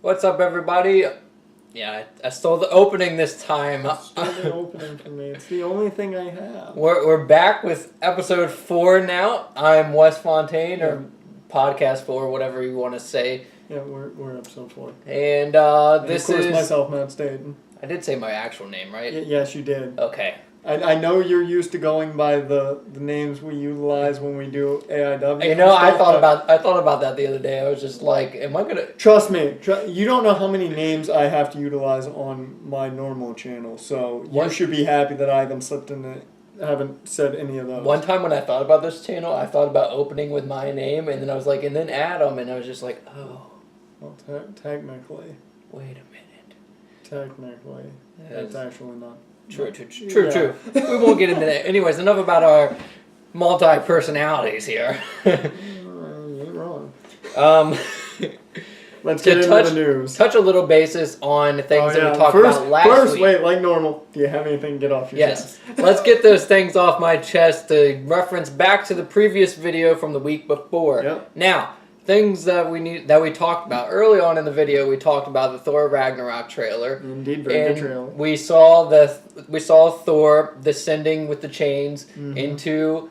What's up, everybody? Yeah, I stole the opening this time. Stole the opening from me. It's the only thing I have. We're back with episode 4 now. I'm Wes Fontaine, or podcast 4, whatever you want to say. Yeah, we're episode 4. And this of course, is myself, Matt Staten. I did say my actual name, right? Yes, you did. Okay. I know you're used to going by the names we utilize when we do AIW. You know, I thought about that the other day. I was just like, am I gonna... Trust me, you don't know how many names I have to utilize on my normal channel, so you should be happy that I haven't slipped in it. I haven't said any of those. One time when I thought about this channel, I thought about opening with my name, and then I was like, and then Adam, and I was just like, oh. Well, technically. Wait a minute. Technically. It's actually not. True. We won't get into that. Anyways, enough about our multi-personalities here. You ain't wrong. Let's get into the news. Touch a little basis on things that we talked about last week. Wait, like normal, do you have anything to get off your chest? Yes. Let's get those things off my chest to reference back to the previous video from the week before. Yep. Now, things that we talked about early on in the video. We talked about the Thor Ragnarok trailer. Indeed, very good trailer. We saw Thor descending with the chains into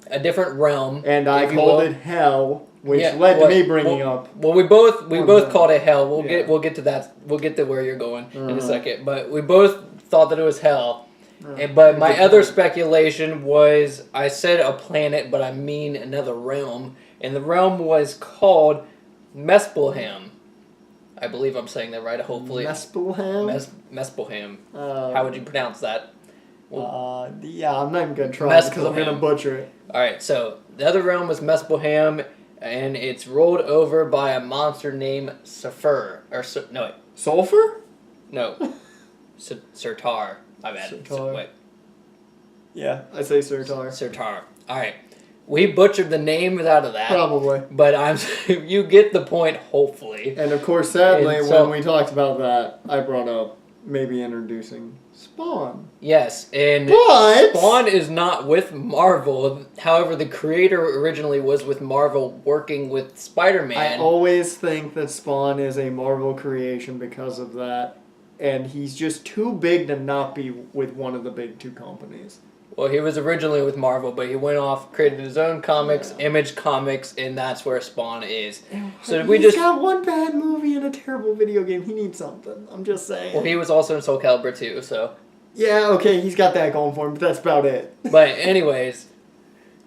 a different realm, and I called it hell, which led to me bringing up. Well, we both called it hell. We'll get to that. We'll get to where you're going in a second. But we both thought that it was hell. But my other speculation was, I said a planet, but I mean another realm. And the realm was called Muspelheim. I believe I'm saying that right, hopefully. Muspelheim? Muspelheim. How would you pronounce that? Yeah, I'm not even going to try because I'm going to butcher it. Alright, so the other realm was Muspelheim, and it's ruled over by a monster named Surtur. Sulfur? No. Surtur. My bad. Surtur. Wait. Yeah, I say Surtur. Surtur. Alright. We butchered the names out of that. Probably. But you get the point, hopefully. And of course, sadly, when we talked about that, I brought up maybe introducing Spawn. Yes, and Spawn is not with Marvel. However, the creator originally was with Marvel working with Spider-Man. I always think that Spawn is a Marvel creation because of that. And he's just too big to not be with one of the big two companies. Well, he was originally with Marvel, but he went off, created his own comics, Image Comics, and that's where Spawn is. So he's got one bad movie and a terrible video game. He needs something. I'm just saying. Well, he was also in Soul Calibur too, so. Yeah, okay, he's got that going for him, but that's about it. But anyways,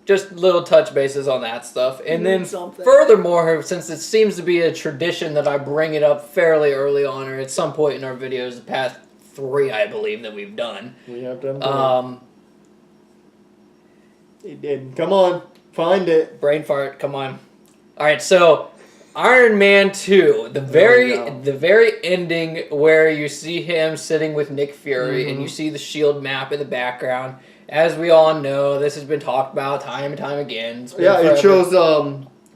just little touch bases on that stuff. And then furthermore, since it seems to be a tradition that I bring it up fairly early on, or at some point in our videos, the past 3, I believe, that we've done. We have done 3. It did. Come on. Find it. Brain fart. Come on. All right. So, Iron Man 2, the very ending where you see him sitting with Nick Fury and you see the SHIELD map in the background. As we all know, this has been talked about time and time again. It shows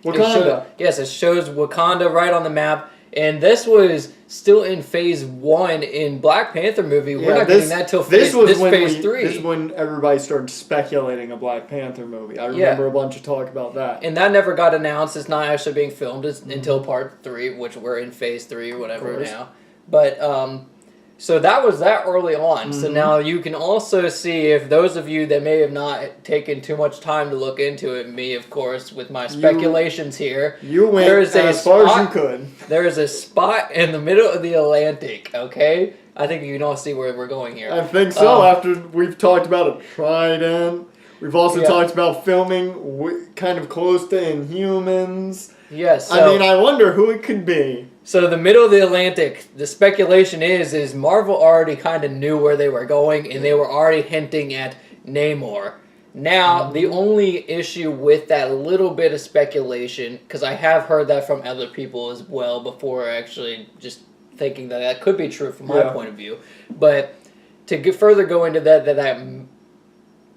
Wakanda. Yes, it shows Wakanda right on the map. And this was still in phase 1 in Black Panther movie. We're not getting that till phase 3. This is when everybody started speculating a Black Panther movie. I remember a bunch of talk about that. And that never got announced. It's not actually being filmed until part 3, which we're in phase 3 or whatever now. But so that was that early on. So now you can also see, if those of you that may have not taken too much time to look into it, me of course with my speculations here. You went as far as you could. There is a spot in the middle of the Atlantic, okay? I think you can all see where we're going here. I think so, after we've talked about a trident. We've also talked about filming kind of close to Inhumans. Yes. So, I mean, I wonder who it could be. So the middle of the Atlantic, the speculation is Marvel already kind of knew where they were going, and they were already hinting at Namor. Now, the only issue with that little bit of speculation, because I have heard that from other people as well before actually just thinking that could be true from my point of view, but to further go into that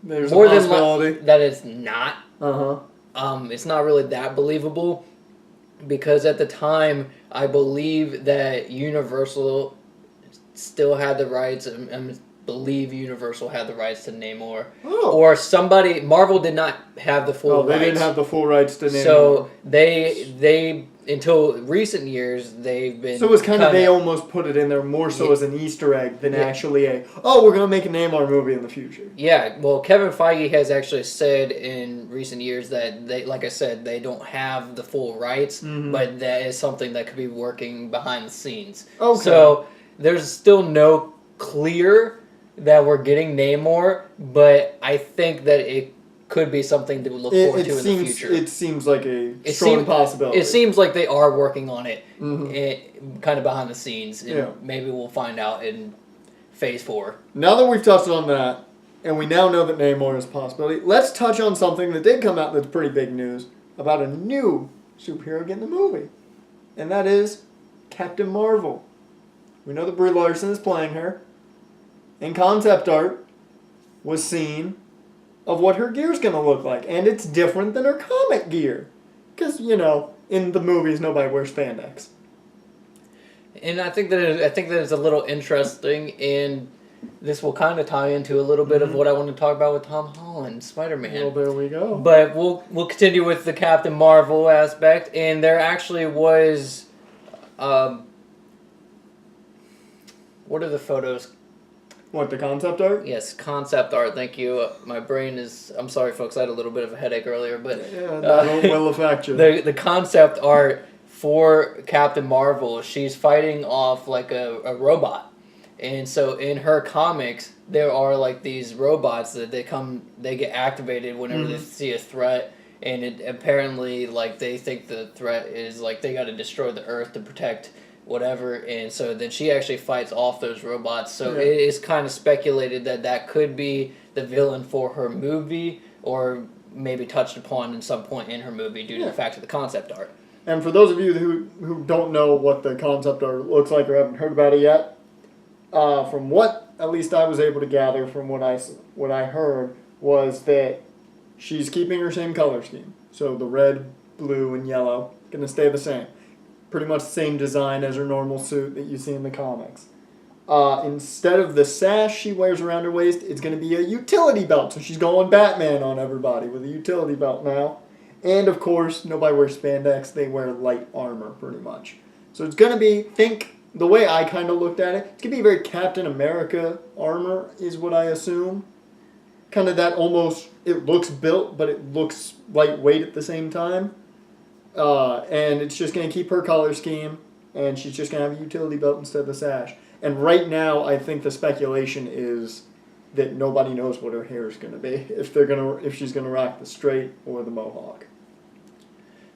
there's more a possibility that it's not. It's not really that believable. Because at the time, I believe that Universal still had the rights, and believe Universal had the rights to Namor. Or somebody, Marvel did not have the full rights. They didn't have the full rights to Namor. So they until recent years, they've been... So it was kind of, they almost put it in there more so as an Easter egg than actually we're going to make a Namor movie in the future. Yeah, well, Kevin Feige has actually said in recent years that they, like I said, they don't have the full rights, but that is something that could be working behind the scenes. Okay. So there's still no clear that we're getting Namor, but I think that it could be something to look forward to in the future. It seems like a strong possibility. It seems like they are working on it, kind of behind the scenes. And maybe we'll find out in Phase 4. Now that we've touched on that, and we now know that Namor is a possibility, let's touch on something that did come out that's pretty big news about a new superhero getting a movie. And that is Captain Marvel. We know that Brie Larson is playing her. And concept art was seen of what her gear's going to look like. And it's different than her comic gear. Because, in the movies, nobody wears spandex. And I think that it's a little interesting, and this will kind of tie into a little bit of what I want to talk about with Tom Holland, Spider-Man. Well, there we go. But we'll continue with the Captain Marvel aspect, and there actually was... what are the photos? What, the concept art? Yes, concept art. Thank you. My brain is... I'm sorry, folks. I had a little bit of a headache earlier, but... Yeah, that will affect you. The concept art for Captain Marvel, she's fighting off like a robot. And so in her comics, there are like these robots that they get activated whenever they see a threat. And it apparently, like, they think the threat is, like, they got to destroy the Earth to protect... whatever, and so then she actually fights off those robots. So it is kind of speculated that could be the villain for her movie, or maybe touched upon in some point in her movie due to the fact of the concept art. And for those of you who don't know what the concept art looks like or haven't heard about it yet, from what at least I was able to gather from what I heard was that she's keeping her same color scheme. So the red, blue, and yellow going to stay the same. Pretty much the same design as her normal suit that you see in the comics. Instead of the sash she wears around her waist, it's going to be a utility belt. So she's going Batman on everybody with a utility belt now. And of course, nobody wears spandex. They wear light armor, pretty much. So it's going to be, the way I kind of looked at it, it's going to be very Captain America armor, is what I assume. Kind of that almost, it looks built, but it looks lightweight at the same time. And it's just going to keep her color scheme, and she's just going to have a utility belt instead of the sash. And right now, I think the speculation is that nobody knows what her hair is going to be, if she's going to rock the straight or the mohawk.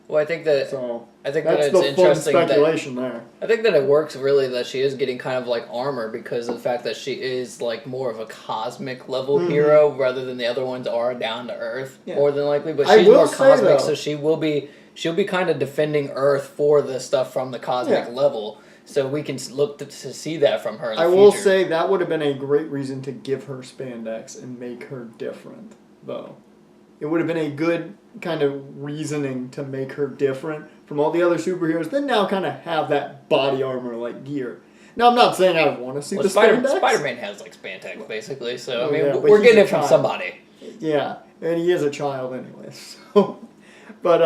Well, I think that it's the interesting fun speculation there. I think that it works really that she is getting kind of like armor because of the fact that she is like more of a cosmic level hero rather than the other ones are down to Earth more than likely. But she's more cosmic, so she'll be kind of defending Earth for the stuff from the cosmic level. So we can look to see that from her in the future. I will say that would have been a great reason to give her spandex and make her different, though. It would have been a good kind of reasoning to make her different from all the other superheroes, then now kind of have that body armor-like gear. Now, I'm not saying I want to see the spandex. Spider-Man has, like, spandex, basically, so, I mean, we're getting it from somebody. Yeah, and he is a child anyway, so... But,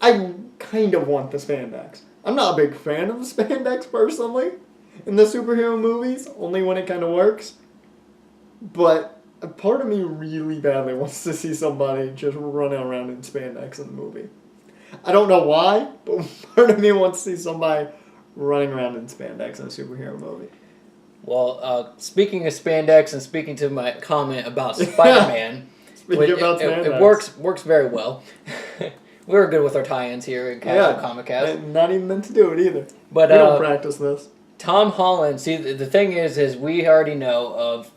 I kind of want the spandex. I'm not a big fan of the spandex, personally, in the superhero movies, only when it kind of works. But a part of me really badly wants to see somebody just running around in spandex in the movie. I don't know why, but part of me wants to see somebody running around in spandex in a superhero movie. Well, speaking of spandex and speaking to my comment about Spider-Man... It works very well. We're good with our tie-ins here in Casual Comic Cast. Not even meant to do it either. But we don't practice this. Tom Holland, see, the thing is we already know of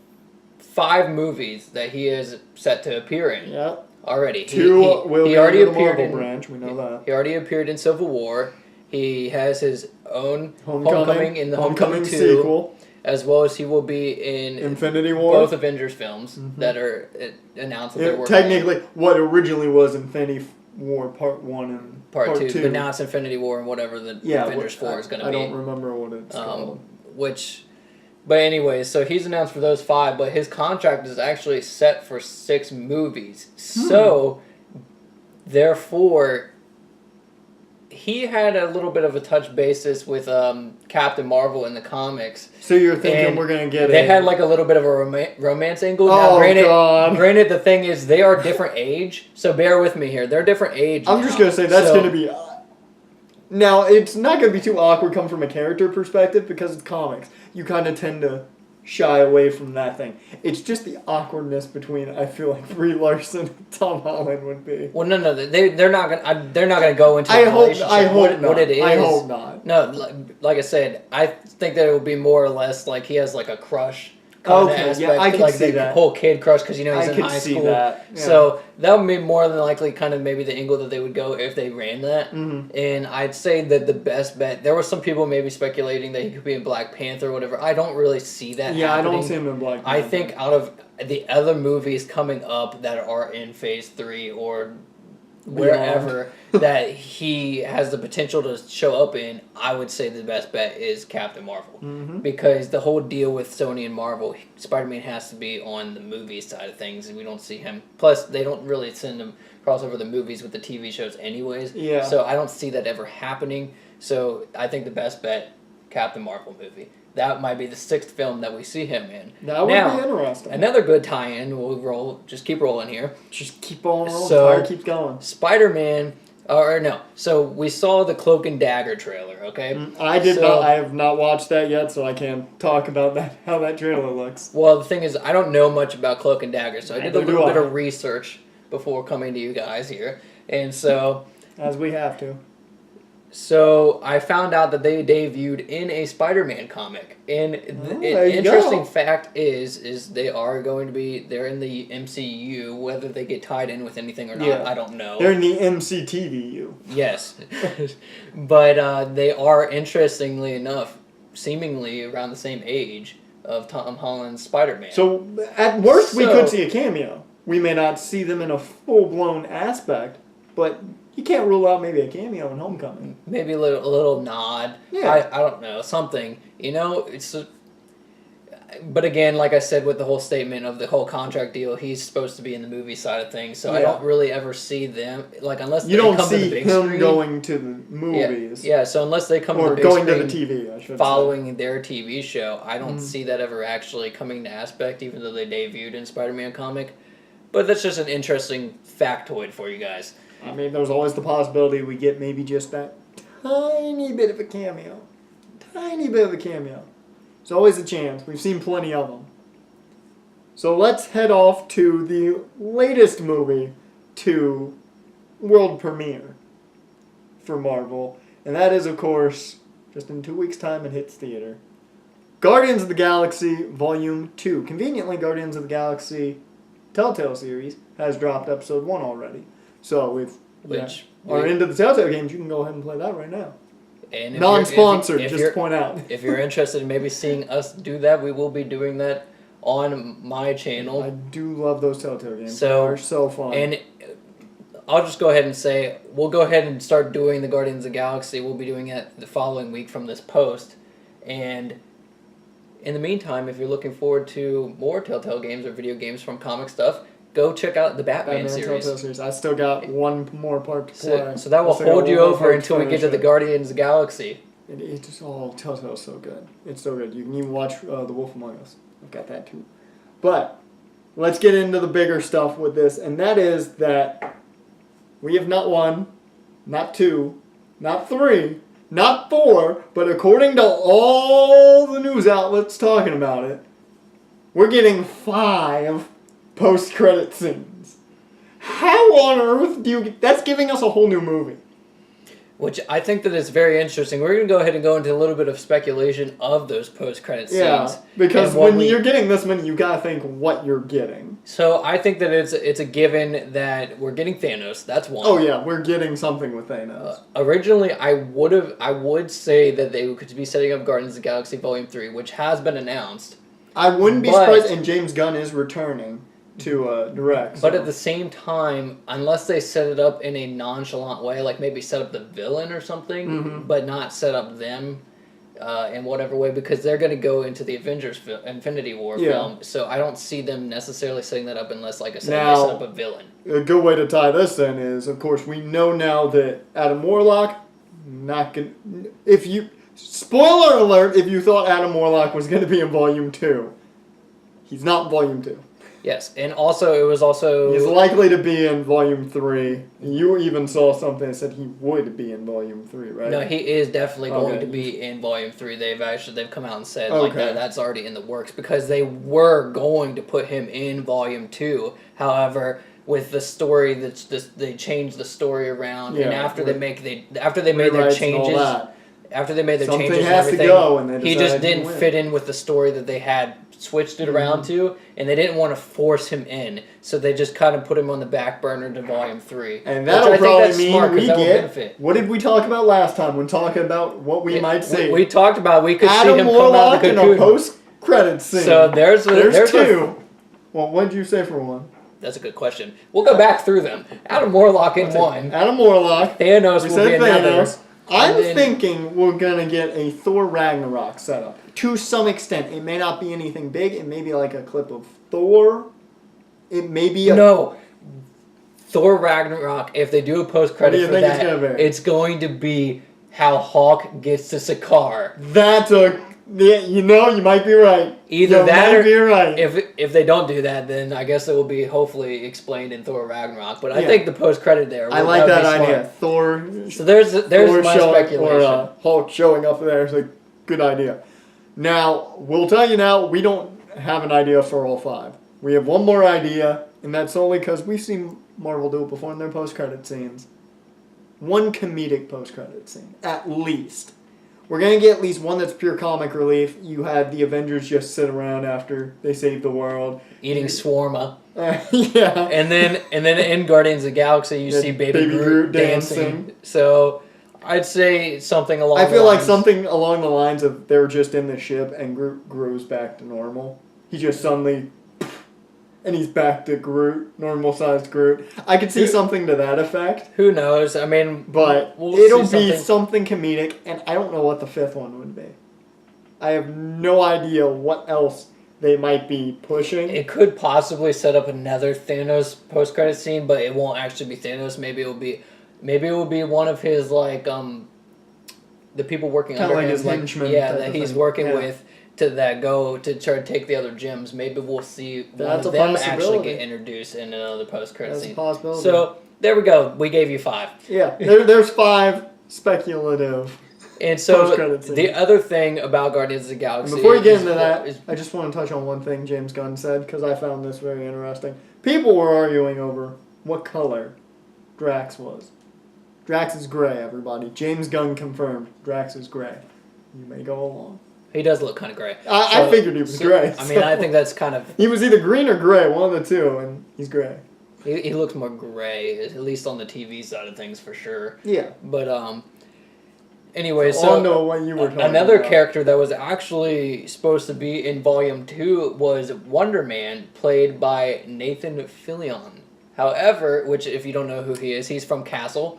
5 movies that he is set to appear in. Yeah. Already. He already appeared in the Marvel branch, we know that. He already appeared in Civil War. He has his own Homecoming in the Homecoming 2. Sequel. As well as he will be in Infinity War, both Avengers films that are announced that they're working technically, what originally was Infinity War Part 1 and Part 2. But now it's Infinity War and whatever the Avengers 4 is going to be. I don't remember what it's called. But anyway, so he's announced for those 5, but his contract is actually set for 6 movies. So Therefore, he had a little bit of a touch basis with Captain Marvel in the comics. So you're thinking And we're going to get They had like a little bit of a romance angle. Oh, now, God. Granted, the thing is, they are different age, so bear with me here. They're different age. I'm just going to say that's going to be... Now, it's not going to be too awkward come from a character perspective because it's comics. You kind of tend to shy away from that thing. It's just the awkwardness between, I feel like, Brie Larson and Tom Holland would be. Well, no, they're not gonna go into a relationship. I hope not. What it is. I hope not. No, like I said, I think that it would be more or less like he has like a crush. Okay, yeah, I can like see the that. whole kid crush because he's in high see school. That. Yeah. So that would be more than likely kind of maybe the angle that they would go if they ran that. Mm-hmm. And I'd say that the best bet. There were some people maybe speculating that he could be in Black Panther or whatever. I don't really see that. Yeah, happening. I don't see him in Black Panther. I think out of the other movies coming up that are in Phase 3 or wherever that he has the potential to show up in, I would say the best bet is Captain Marvel. Mm-hmm. Because the whole deal with Sony and Marvel, Spider-Man has to be on the movie side of things, and we don't see him. Plus, they don't really send him cross over the movies with the TV shows anyways. Yeah. So I don't see that ever happening. So I think the best bet, Captain Marvel movie. That might be the 6th film that we see him in. That would be interesting. Another good tie-in, we'll roll, just keep rolling here. Just keep on rolling. So, Tire keeps going. Spider-Man, or no, so we saw the Cloak-and-Dagger trailer, okay? I have not watched that yet, so I can't talk about that, how that trailer looks. Well, the thing is, I don't know much about Cloak-and-Dagger, so I did a Neither little do bit I. of research before coming to you guys here. And so... As we have to. So I found out that they debuted in a Spider-Man comic, and the interesting fact is they are going to be they're in the MCU. Whether they get tied in with anything or not, I don't know. They're in the MCTVU. Yes, but they are, interestingly enough, seemingly around the same age of Tom Holland's Spider-Man. So at worst, we could see a cameo. We may not see them in a full-blown aspect, but. You can't rule out maybe a cameo in Homecoming. Maybe a little nod. Yeah. I don't know, something. You know, but again, like I said with the whole statement of the whole contract deal, he's supposed to be in the movie side of things, so I don't really ever see them, like, unless you they don't come see to the big him screen, going to the movies. Yeah, so unless they come or to the big going screen, to the TV, I should following their TV show, I don't see that ever actually coming to aspect, even though they debuted in Spider-Man comic. But that's just an interesting factoid for you guys. I mean, there's always the possibility we get maybe just that tiny bit of a cameo. Tiny bit of a cameo. There's always a chance. We've seen plenty of them. So let's head off to the latest movie to world premiere for Marvel. And that is, of course, just in 2 weeks' time it hits theater. Guardians of the Galaxy Volume 2. Conveniently, Guardians of the Galaxy Telltale series has dropped episode 1 already. So if you are into the Telltale games, you can go ahead and play that right now. And non-sponsored, just to point out. If you're interested in maybe seeing us do that, we will be doing that on my channel. I do love those Telltale games. So, they're so fun. And I'll just go ahead and say, we'll go ahead and start doing the Guardians of the Galaxy. We'll be doing it the following week from this post. And in the meantime, if you're looking forward to more Telltale games or video games from comic stuff, go check out the Batman series. Telltale series. I still got one more part to play. So that will hold you over until we get to the Guardians of the Galaxy. It's just Telltale's so good. It's so good. You can even watch The Wolf Among Us. I've got that too. But let's get into the bigger stuff with this, and that is that we have not 1, not 2, not 3, not 4, but according to all the news outlets talking about it, we're getting 5 post-credit scenes. How on earth do you... That's giving us a whole new movie. Which I think that is very interesting. We're going to go ahead and go into a little bit of speculation of those post-credit scenes. Yeah, because when you're getting this many, you got to think what you're getting. So I think that it's a given that we're getting Thanos. That's one. Oh yeah, we're getting something with Thanos. Originally, I would say that they could be setting up Guardians of the Galaxy Volume 3, which has been announced. I wouldn't be surprised, and James Gunn is returning to direct. But at the same time, unless they set it up in a nonchalant way, like maybe set up the villain or something, but not set up them, in whatever way, because they're going to go into the Avengers Infinity War film. So I don't see them necessarily setting that up unless, like I said, they set up a villain. A good way to tie this in is, of course, we know now that Adam Warlock, not going to... Spoiler alert, if you thought Adam Warlock was going to be in Volume 2. He's not in Volume 2. Yes, and also it was also... He's likely to be in Volume 3. You even saw something that said he would be in Volume 3, right? No, he is definitely going to be in Volume 3. They've come out and said like that's already in the works, because they were going to put him in Volume 2. However, with the story they changed the story around, and after they made their changes, after they made their changes and everything, he just didn't fit in with the story that they had switched it around to, and they didn't want to force him in, so they just kind of put him on the back burner to Volume 3. And that'll probably mean we get... What did we talk about last time when talking about what we might see? We talked about we could Adam see him Warlock come out in a post-credit scene. So there's two. Well, what did you say for one? That's a good question. We'll go back through them. Adam Warlock in one. Adam Warlock. Thanos will be another. I'm thinking we're going to get a Thor Ragnarok setup. To some extent. It may not be anything big. It may be like a clip of Thor. It may be No. Thor Ragnarok, if they do a post-credit for that, it's going to be how Hulk gets to Sakaar. That's you might be right. Either that or if they don't do that, then I guess it will be hopefully explained in Thor Ragnarok. But I think the post-credit there. I like that idea. Thor. So there's my speculation. Or Hulk showing up there is a good idea. Now, we'll tell you now, we don't have an idea for all 5. We have one more idea, and that's only because we've seen Marvel do it before in their post-credit scenes. One comedic post-credit scene, at least. We're going to get at least one that's pure comic relief. You had the Avengers just sit around after they save the world. Eating shawarma. Yeah. And then in Guardians of the Galaxy, you see Baby Groot dancing. So I'd say something along the lines. I feel like something along the lines of they're just in the ship and Groot grows back to normal. He just suddenly... And he's back to Groot, normal-sized Groot. I could see something to that effect. Who knows? I mean... But it'll be something comedic, and I don't know what the 5th one would be. I have no idea what else they might be pushing. It could possibly set up another Thanos post-credit scene, but it won't actually be Thanos. Maybe it will be one of his, like, the people working under him. His henchmen. Yeah, that he's working with. That go to try to take the other gems. Maybe we'll see one of them actually get introduced in another post-credit scene. That's a possibility. So, there we go. We gave you 5. Yeah, there's 5 speculative. And so, the other thing about Guardians of the Galaxy... And before you get into that, I just want to touch on one thing James Gunn said, because I found this very interesting. People were arguing over what color Drax was. Drax is gray, everybody. James Gunn confirmed Drax is gray. You may go along. He does look kind of gray. I figured he was gray. I mean, I think that's kind of... He was either green or gray, one of the two, and he's gray. He looks more gray, at least on the TV side of things, for sure. Yeah. But, anyway, so... know what you were talking another about. character that was actually supposed to be in Volume 2 was Wonder Man, played by Nathan Fillion. However, which, if you don't know who he is, he's from Castle.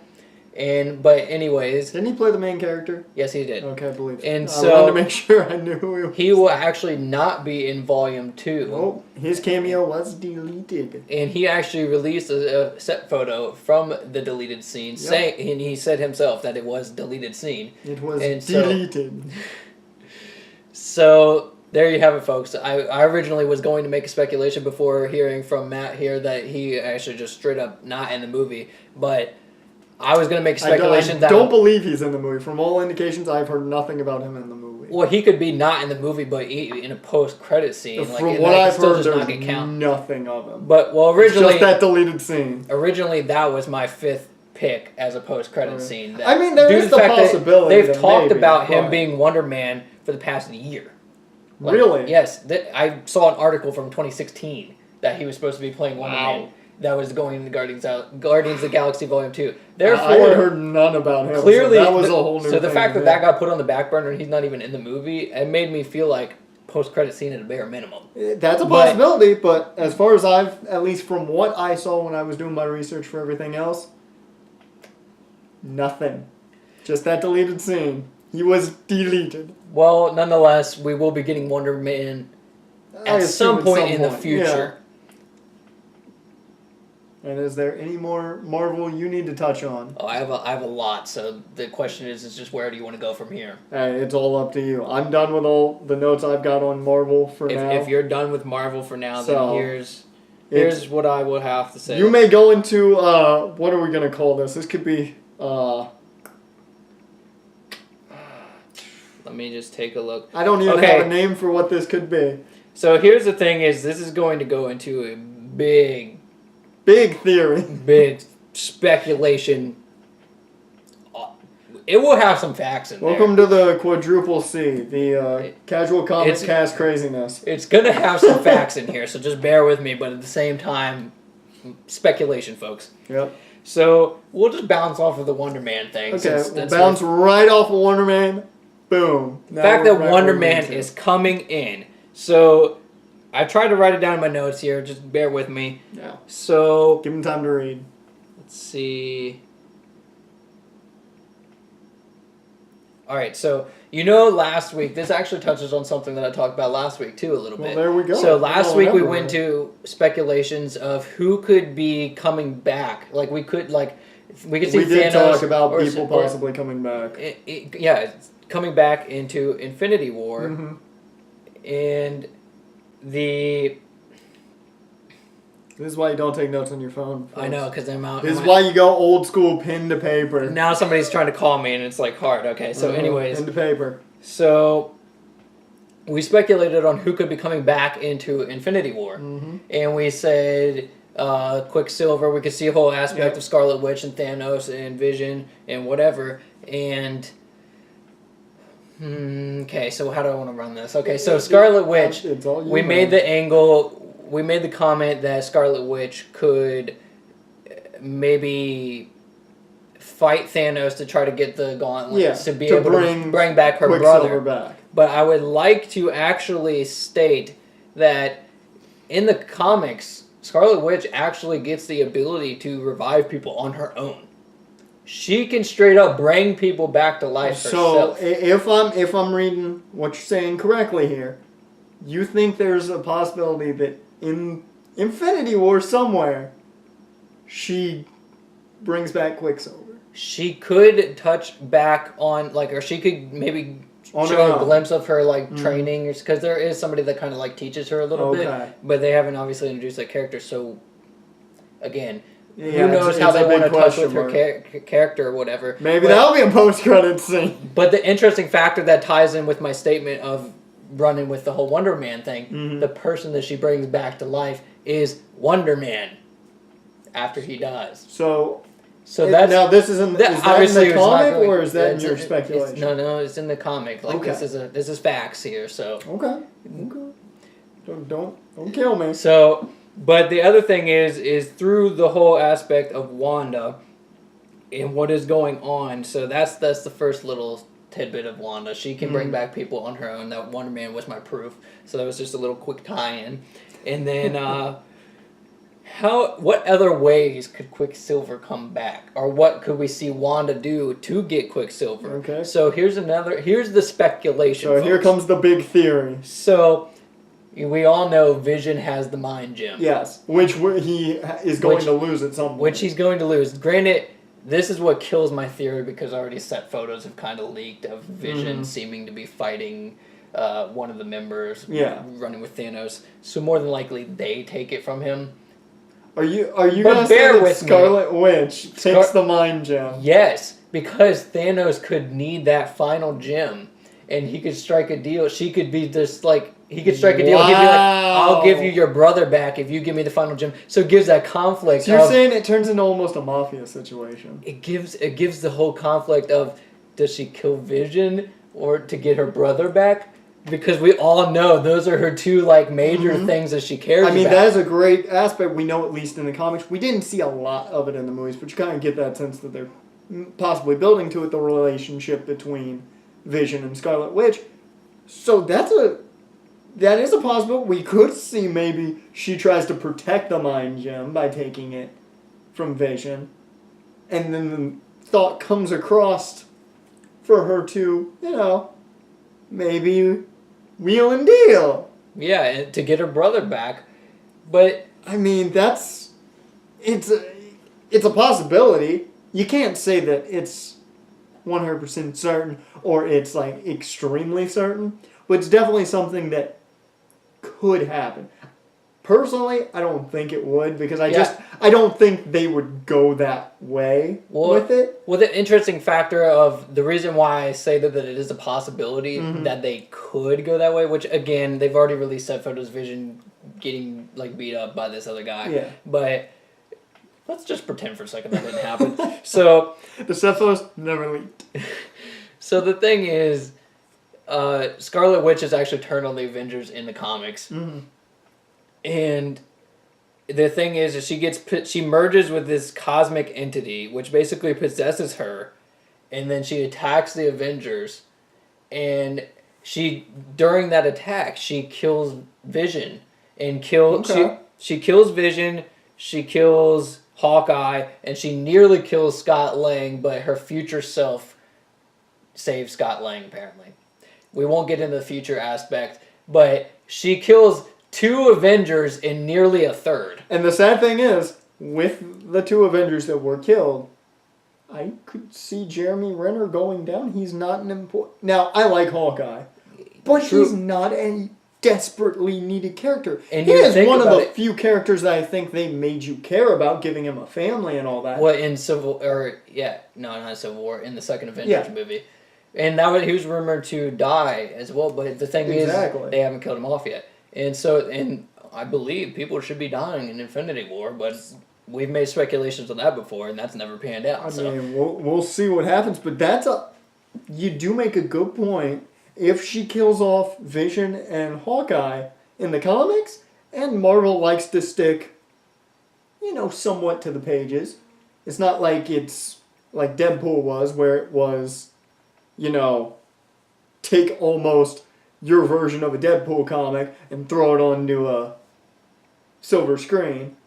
But anyways... Didn't he play the main character? Yes, he did. Okay, I believe so. And I wanted to make sure I knew who he was. He will actually not be in Volume 2. Oh, his cameo was deleted. And he actually released a set photo from the deleted scene, and he said himself that it was deleted scene. It was deleted. So... There you have it, folks. I originally was going to make a speculation before hearing from Matt here that he actually just straight up not in the movie, but I was going to make a speculation I don't believe he's in the movie. From all indications, I've heard nothing about him in the movie. Well, he could be not in the movie, but in a post-credit scene. From what I've heard, there's nothing of him. But, well, originally... It's just that deleted scene. Originally, that was my 5th pick as a post-credit scene. That, I mean, there is the possibility they've talked about him being Wonder Man for the past year. Like, really? Yes. I saw an article from 2016 that he was supposed to be playing Wonder Man. That was going into Guardians of the Galaxy Volume 2. Therefore, I had heard none about him. Clearly, so that was a whole new thing. So the fact that got put on the back burner and he's not even in the movie, it made me feel like post-credit scene at a bare minimum. That's a possibility, but as far as at least from what I saw when I was doing my research for everything else, nothing. Just that deleted scene. He was deleted. Well, nonetheless, we will be getting Wonder Man at some point in the future. Yeah. And is there any more Marvel you need to touch on? Oh, I have a lot. So the question is just where do you want to go from here? Hey, it's all up to you. I'm done with all the notes I've got on Marvel for now. If you're done with Marvel for now, then here's what I would have to say. You may go into what are we gonna call this? This could be Let me just take a look. I don't even have a name for what this could be. So here's the thing: is this is going to go into a big theory, big speculation. It will have some facts in there. Welcome to the quadruple C, the casual comics cast craziness. It's gonna have some facts in here, so just bear with me. But at the same time, speculation, folks. Yep. So we'll just bounce off of the Wonder Man thing. Okay, we'll bounce right off of Wonder Man. Boom. The fact that Wonder Man is coming in. So I tried to write it down in my notes here. Just bear with me. Yeah. So give him time to read. Let's see. All right. So last week this actually touches on something that I talked about last week too a little bit. Well, there we go. So last week we went to speculations of who could be coming back. Like we could see we did Thanos talk about people possibly coming back. Coming back into Infinity War, and this is why you don't take notes on your phone. Folks. I know, because I'm out. This is why you go old school, pen to paper. Now somebody's trying to call me, and it's like hard. Okay, so anyways, pen to paper. So we speculated on who could be coming back into Infinity War, and we said Quicksilver. We could see a whole aspect of Scarlet Witch and Thanos and Vision and whatever. And okay, so how do I want to run this? Okay, so Scarlet Witch. We made the comment that Scarlet Witch could maybe fight Thanos to try to get the gauntlets to be able to bring back her brother. Back. But I would like to actually state that in the comics, Scarlet Witch actually gets the ability to revive people on her own. She can straight up bring people back to life herself. So if I'm reading what you're saying correctly here, you think there's a possibility that in Infinity War somewhere, she brings back Quicksilver. She could touch back on, or she could maybe show a glimpse of her, training, because there is somebody that kind of, teaches her a little bit, but they haven't obviously introduced that character, so, again, who knows how they want to touch with her character or whatever. Maybe that'll be a post-credits scene. But the interesting factor that ties in with my statement of running with the whole Wonder Man thing, the person that she brings back to life is Wonder Man after he dies. So that's now this is in the comic or is that in your speculation? No, it's in the comic. This is facts here. So okay. Don't kill me. So, but the other thing is through the whole aspect of Wanda and what is going on. So that's the first little tidbit of Wanda. She can bring back people on her own. That Wonder Man was my proof. So that was just a little quick tie-in. And then what other ways could Quicksilver come back? Or what could we see Wanda do to get Quicksilver? Okay. So here's the speculation. So here comes the big theory. So we all know Vision has the Mind Gem. Yes, which he is going to lose at some point. Which he's going to lose. Granted, this is what kills my theory because already set photos have kind of leaked of Vision seeming to be fighting one of the members running with Thanos. So more than likely they take it from him. Are you going to say that Scarlet Witch takes the Mind Gem? Yes, because Thanos could need that final gem, and he could strike a deal. She could be just he could strike a deal. He'd be like, "I'll give you your brother back if you give me the final gem." So it gives that conflict. So you're saying it turns into almost a mafia situation. It gives the whole conflict of does she kill Vision or to get her brother back? Because we all know those are her two major things that she cares about. I mean, that is a great aspect. We know at least in the comics. We didn't see a lot of it in the movies, but you kind of get that sense that they're possibly building to it the relationship between Vision and Scarlet Witch. So that is a possibility. We could see maybe she tries to protect the Mind Gem by taking it from Vision, and then the thought comes across for her to, maybe wheel and deal. Yeah, and to get her brother back. But I mean, it's a possibility. You can't say that it's 100% certain or it's like extremely certain, but it's definitely something that could happen. Personally, I don't think it would because I don't think they would go that way with it. Well, the interesting factor of the reason why I say that it is a possibility that they could go that way, which again, they've already released set photos Vision getting like beat up by this other guy. Yeah. But let's just pretend for a second that didn't happen. So the set photos never leaked. So the thing is, Scarlet Witch has actually turned on the Avengers in the comics. Mm-hmm. And the thing is she merges with this cosmic entity, which basically possesses her, and then she attacks the Avengers, and during that attack she kills Vision and she kills Vision, she kills Hawkeye, and she nearly kills Scott Lang, but her future self saves Scott Lang apparently. We won't get into the future aspect, but she kills 2 Avengers in nearly a third. And the sad thing is, with the 2 Avengers that were killed, I could see Jeremy Renner going down. He's not an important... Now, I like Hawkeye, but he's not a desperately needed character. And he is one of the few characters that I think they made you care about, giving him a family and all that. Well, in not Civil War, in the second Avengers movie. And he was rumored to die as well, but the thing is, they haven't killed him off yet. And I believe people should be dying in Infinity War, but we've made speculations on that before, and that's never panned out. I mean, we'll see what happens, but you do make a good point. If she kills off Vision and Hawkeye in the comics, and Marvel likes to stick, somewhat to the pages. It's not like it's like Deadpool was, where it was, take almost your version of a Deadpool comic and throw it onto a silver screen.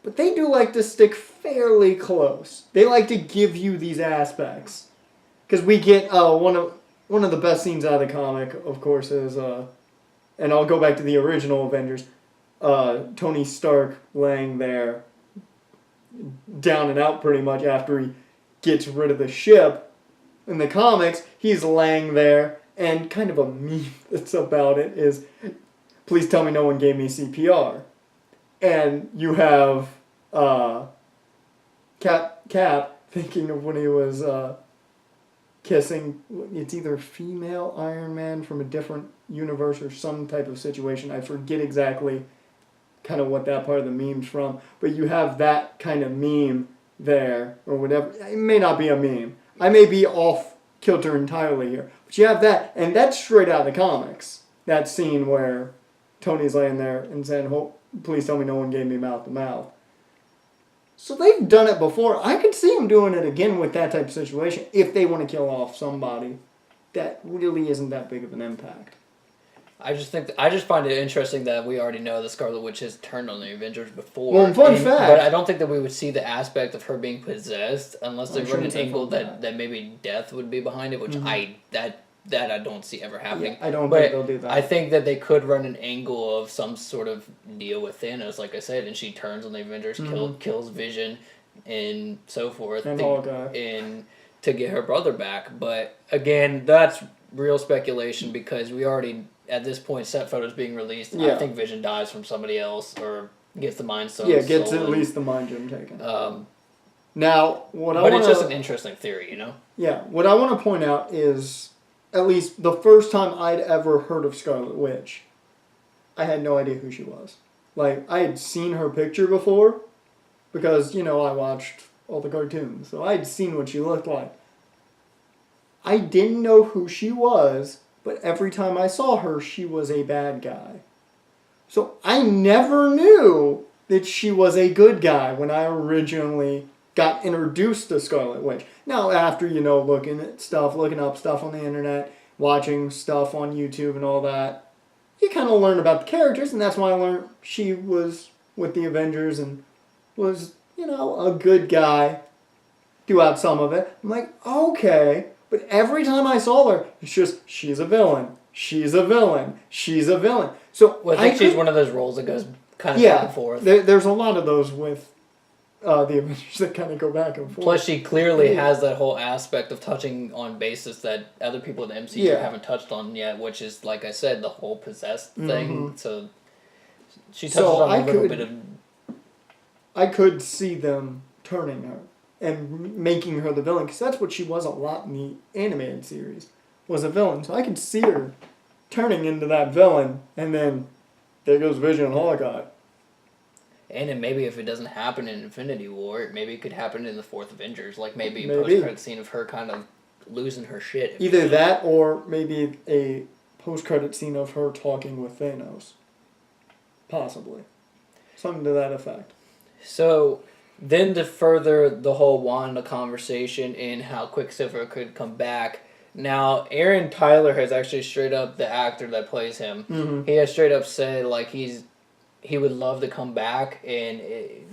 But they do like to stick fairly close. They like to give you these aspects. Because we get one of the best scenes out of the comic, of course, is, and I'll go back to the original Avengers, Tony Stark laying there down and out pretty much after he gets rid of the ship. In the comics, he's laying there. And kind of a meme that's about it is, please tell me no one gave me CPR. And you have Cap thinking of when he was kissing, it's either female Iron Man from a different universe or some type of situation. I forget exactly kind of what that part of the meme's from. But you have that kind of meme there, or whatever. It may not be a meme. I may be off kilter entirely here. But you have that, and that's straight out of the comics. That scene where Tony's laying there and saying, please tell me no one gave me mouth to mouth. So they've done it before. I could see them doing it again with that type of situation if they want to kill off somebody that really isn't that big of an impact. I just find it interesting that we already know the Scarlet Witch has turned on the Avengers before. Well, fun fact. But I don't think that we would see the aspect of her being possessed unless they run an angle that maybe death would be behind it, which I don't see ever happening. Yeah, I don't think they'll do that. I think that they could run an angle of some sort of deal with Thanos, like I said, and she turns on the Avengers, kills Vision, and so forth, and to get her brother back. But again, that's real speculation because we already, at this point, set photos being released. Yeah. I think Vision dies from somebody else or gets the Mind Stone. Yeah, gets at least the Mind Gem taken. But it's just an interesting theory, Yeah, what I want to point out is, at least the first time I'd ever heard of Scarlet Witch, I had no idea who she was. Like, I had seen her picture before because, I watched all the cartoons, so I'd seen what she looked like. I didn't know who she was, but every time I saw her, she was a bad guy. So I never knew that she was a good guy when I originally got introduced to Scarlet Witch. Now, after, looking up stuff on the internet, watching stuff on YouTube and all that, you kind of learn about the characters, and that's why I learned she was with the Avengers and was, a good guy throughout some of it. I'm like, okay, But every time I saw her, it's just, she's a villain. She's a villain. She's a villain. So Well, I think she's one of those roles that goes kind of back and forth. There's a lot of those with the Avengers that kind of go back and forth. Plus, she clearly has that whole aspect of touching on bases that other people in the MCU haven't touched on yet, which is, like I said, the whole possessed thing. So she touches on a little bit of... I could see them turning her and making her the villain, because that's what she was a lot in the animated series, was a villain. So I could see her turning into that villain, and then there goes Vision and Hawkeye. And then maybe if it doesn't happen in Infinity War, maybe it could happen in the fourth Avengers. Like maybe a post-credit scene of her kind of losing her shit. Either that or maybe a post-credit scene of her talking with Thanos. Possibly. Something to that effect. So, then to further the whole Wanda conversation in how Quicksilver could come back, now Aaron Tyler has actually straight up, the actor that plays him, he has straight up said like he would love to come back, and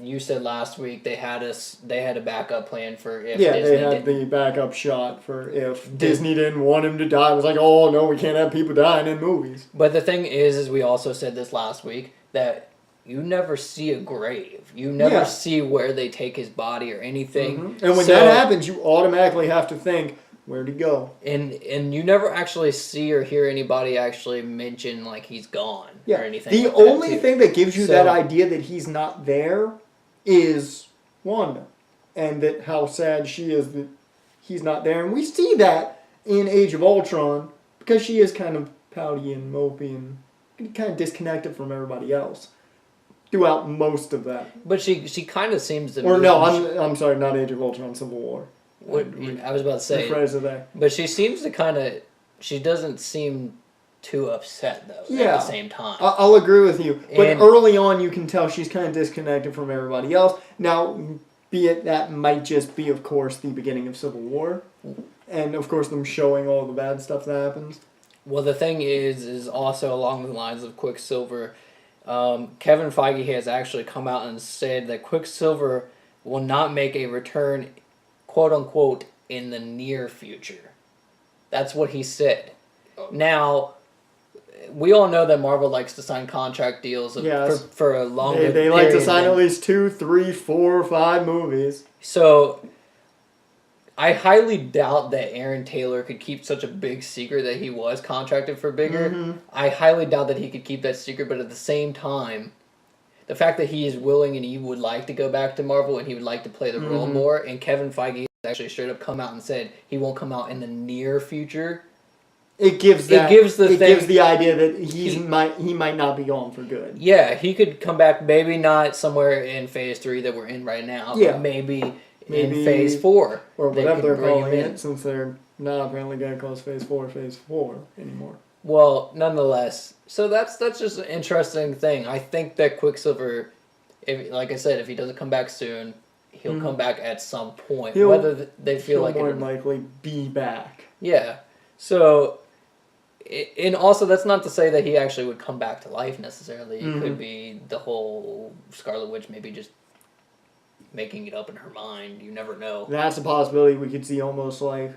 you said last week they had a backup plan for if Disney they had the backup shot for if Disney didn't want him to die. It was like, oh no, we can't have people dying in movies. But the thing is we also said this last week, that you never see a grave. You never see where they take his body or anything. And when that happens, you automatically have to think, where'd he go? And you never actually see or hear anybody actually mention like he's gone or anything. The only thing that gives you that idea that he's not there is Wanda, and that how sad she is that he's not there. And we see that in Age of Ultron, because she is kind of pouty and mopey and kind of disconnected from everybody else throughout most of that. But she kind of seems to... Or no, I'm sorry, not Age of Ultron, Civil War. What I was about to say. But she seems to kind of... She doesn't seem too upset, though, at the same time. I'll agree with you. But early on, you can tell she's kind of disconnected from everybody else. Now, be it that might just be, of course, the beginning of Civil War. And, of course, them showing all the bad stuff that happens. Well, the thing is also along the lines of Quicksilver... Kevin Feige has actually come out and said that Quicksilver will not make a return, quote unquote, in the near future. That's what he said. Now, we all know that Marvel likes to sign contract deals for a longer They like to sign at least 2, 3, 4, 5 movies. So, I highly doubt that Aaron Taylor could keep such a big secret that he was contracted for bigger. I highly doubt that he could keep that secret, but at the same time, the fact that he is willing and he would like to go back to Marvel and he would like to play the role more, and Kevin Feige actually straight up come out and said he won't come out in the near future. It gives the idea that he might not be gone for good. Yeah, he could come back, maybe not somewhere in Phase 3 that we're in right now, but maybe in Phase 4. Or whatever they're calling it, since they're not apparently going to call Phase 4 anymore. Well, nonetheless, so that's just an interesting thing. I think that Quicksilver, like I said, if he doesn't come back soon, he'll come back at some point, whether they feel like he'll more likely be back. Yeah. So, and also that's not to say that he actually would come back to life necessarily. It could be the whole Scarlet Witch maybe just making it up in her mind. You never know. That's a possibility. We could see almost like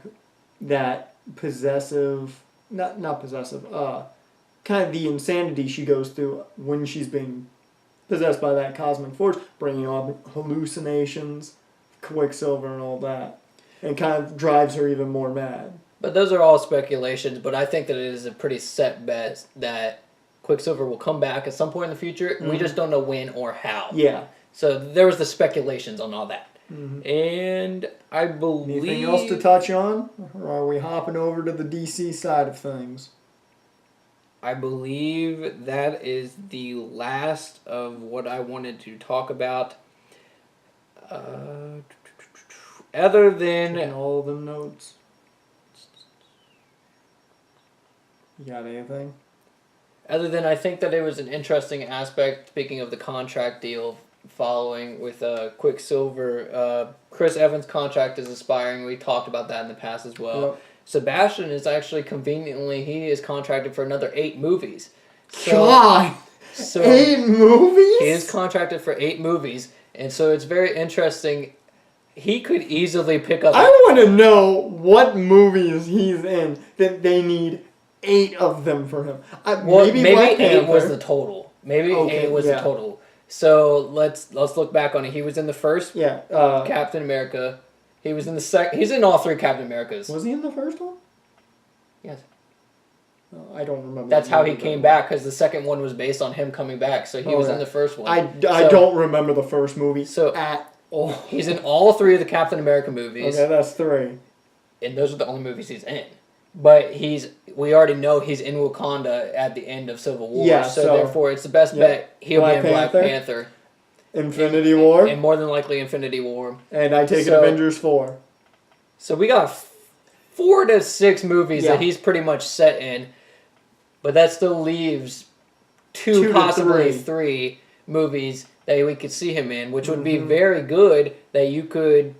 that possessive, not possessive, kind of the insanity she goes through when she's being possessed by that cosmic force, bringing on hallucinations, Quicksilver and all that, and kind of drives her even more mad. But those are all speculations, but I think that it is a pretty set bet that Quicksilver will come back at some point in the future. We just don't know when or how. Yeah. So there was the speculations on all that. And I believe... Anything else to touch on? Or are we hopping over to the DC side of things? I believe that is the last of what I wanted to talk about. Other than... Taking all of them notes. You got anything? Other than I think that it was an interesting aspect, speaking of the contract deal following with Quicksilver. Chris Evans' contract is expiring. We talked about that in the past as well. Yep. Sebastian is actually conveniently, he is contracted for another 8 movies. God! So 8 movies? He is contracted for 8 movies. And so it's very interesting he could easily pick up. I want to know what movies he's in that they need 8 of them for him. Maybe 8 was the total. Maybe 8 was the total. So let's look back on it. He was in the first Captain America. He was in the second. He's in all 3 Captain Americas. Was he in the first one? Yes. I don't remember. That's how he came back, because the second one was based on him coming back. So he was in the first one. I don't remember the first movie at all. He's in all 3 of the Captain America movies. Okay, that's 3. And those are the only movies he's in. But we already know he's in Wakanda at the end of Civil War. Yeah, so therefore it's the best bet he'll be in Black Panther. Infinity War. And more than likely Infinity War. And I take it Avengers 4. So we got 4 to 6 movies that he's pretty much set in. But that still leaves 2 possibly 3 movies that we could see him in, which would be very good that you could...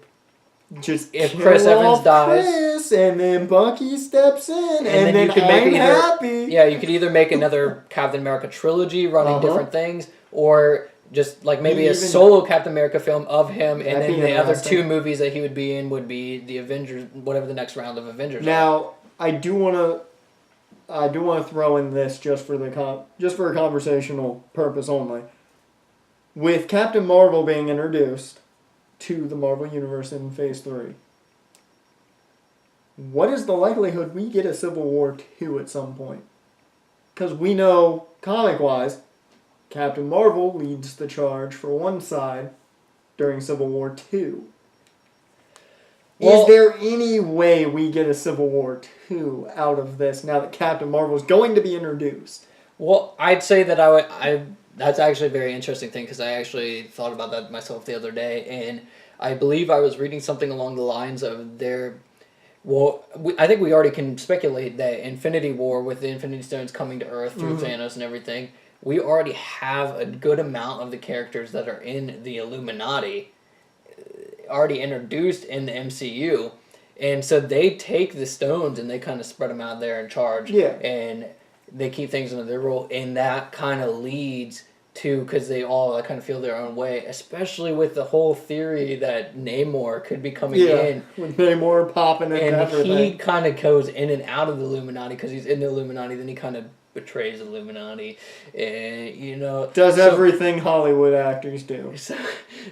Just if Chris Evans dies, Chris, and then Bucky steps in, and then you could I'm happy. happy. Yeah, you could either make another Captain America trilogy running different things, or just like maybe a solo Captain America film of him, and then the other 2 movies that he would be in would be the Avengers, whatever the next round of Avengers. Now, I do want to throw in this just for a conversational purpose only. With Captain Marvel being introduced to the Marvel Universe in Phase 3, what is the likelihood we get a Civil War 2 at some point? Because we know, comic-wise, Captain Marvel leads the charge for one side during Civil War 2. Well, is there any way we get a Civil War 2 out of this now that Captain Marvel is going to be introduced? Well, I'd say that that's actually a very interesting thing, because I actually thought about that myself the other day, and I believe I was reading something along the lines of I think we already can speculate that Infinity War, with the Infinity Stones coming to Earth through Thanos and everything, we already have a good amount of the characters that are in the Illuminati already introduced in the MCU, and so they take the stones and they kind of spread them out there in charge, and they keep things under their rule, and that kind of leads to, because they all kind of feel their own way, especially with the whole theory that Namor could be coming in. With Namor popping into everything. And he kind of goes in and out of the Illuminati, because he's in the Illuminati, then he kind of betrays the Illuminati, and does everything Hollywood actors do.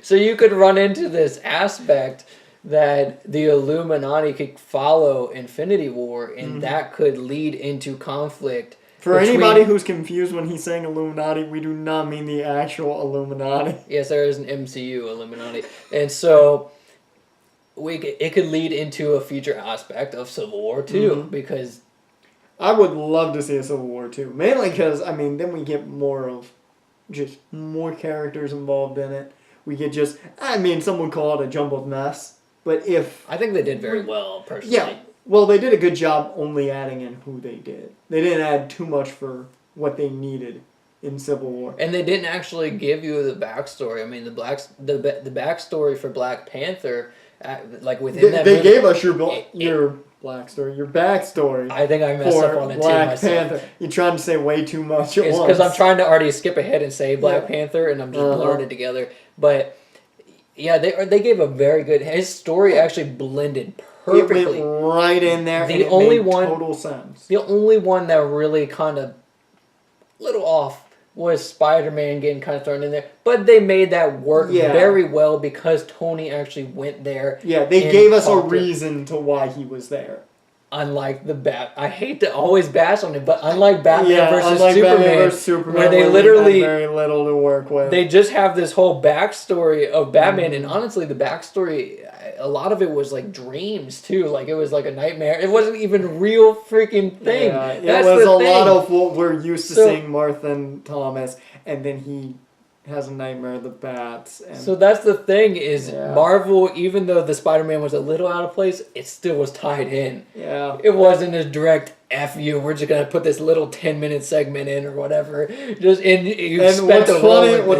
So you could run into this aspect that the Illuminati could follow Infinity War, and that could lead into conflict. For anybody who's confused when he's saying Illuminati, we do not mean the actual Illuminati. Yes, there is an MCU Illuminati. And so it could lead into a future aspect of Civil War 2, because... I would love to see a Civil War 2. Mainly because, then we get more characters involved in it. We get some would call it a jumbled mess. But I think they did very well, personally. Yeah. Well, they did a good job only adding in who they did. They didn't add too much for what they needed in Civil War. And they didn't actually give you the backstory. I mean, the backstory for Black Panther, within that movie... They gave us your backstory. I think I messed up on it Black too myself. Panther. You're trying to say way too much at once. It's because I'm trying to already skip ahead and say Black Panther, and I'm just blurring it together. But... yeah, they gave a very good... His story actually blended perfectly. It went right in there, made total sense. The only one that really kind of... little off was Spider-Man getting kind of thrown in there. But they made that work very well, because Tony actually went there. Yeah, they gave us a reason to why he was there. Unlike I hate to always bash on it, but unlike Batman versus Superman, where they literally very little to work with. They just have this whole backstory of Batman, and honestly, the backstory, a lot of it was like dreams too. Like it was like a nightmare. It wasn't even a real freaking thing. Yeah, it was a lot of what we're used to seeing Martha and Thomas, and then he has a nightmare of the bats. So that's the thing is Marvel, even though the Spider-Man was a little out of place, it still was tied in. Yeah. It wasn't a direct F you, we're just going to put this little 10-minute segment in or whatever. What's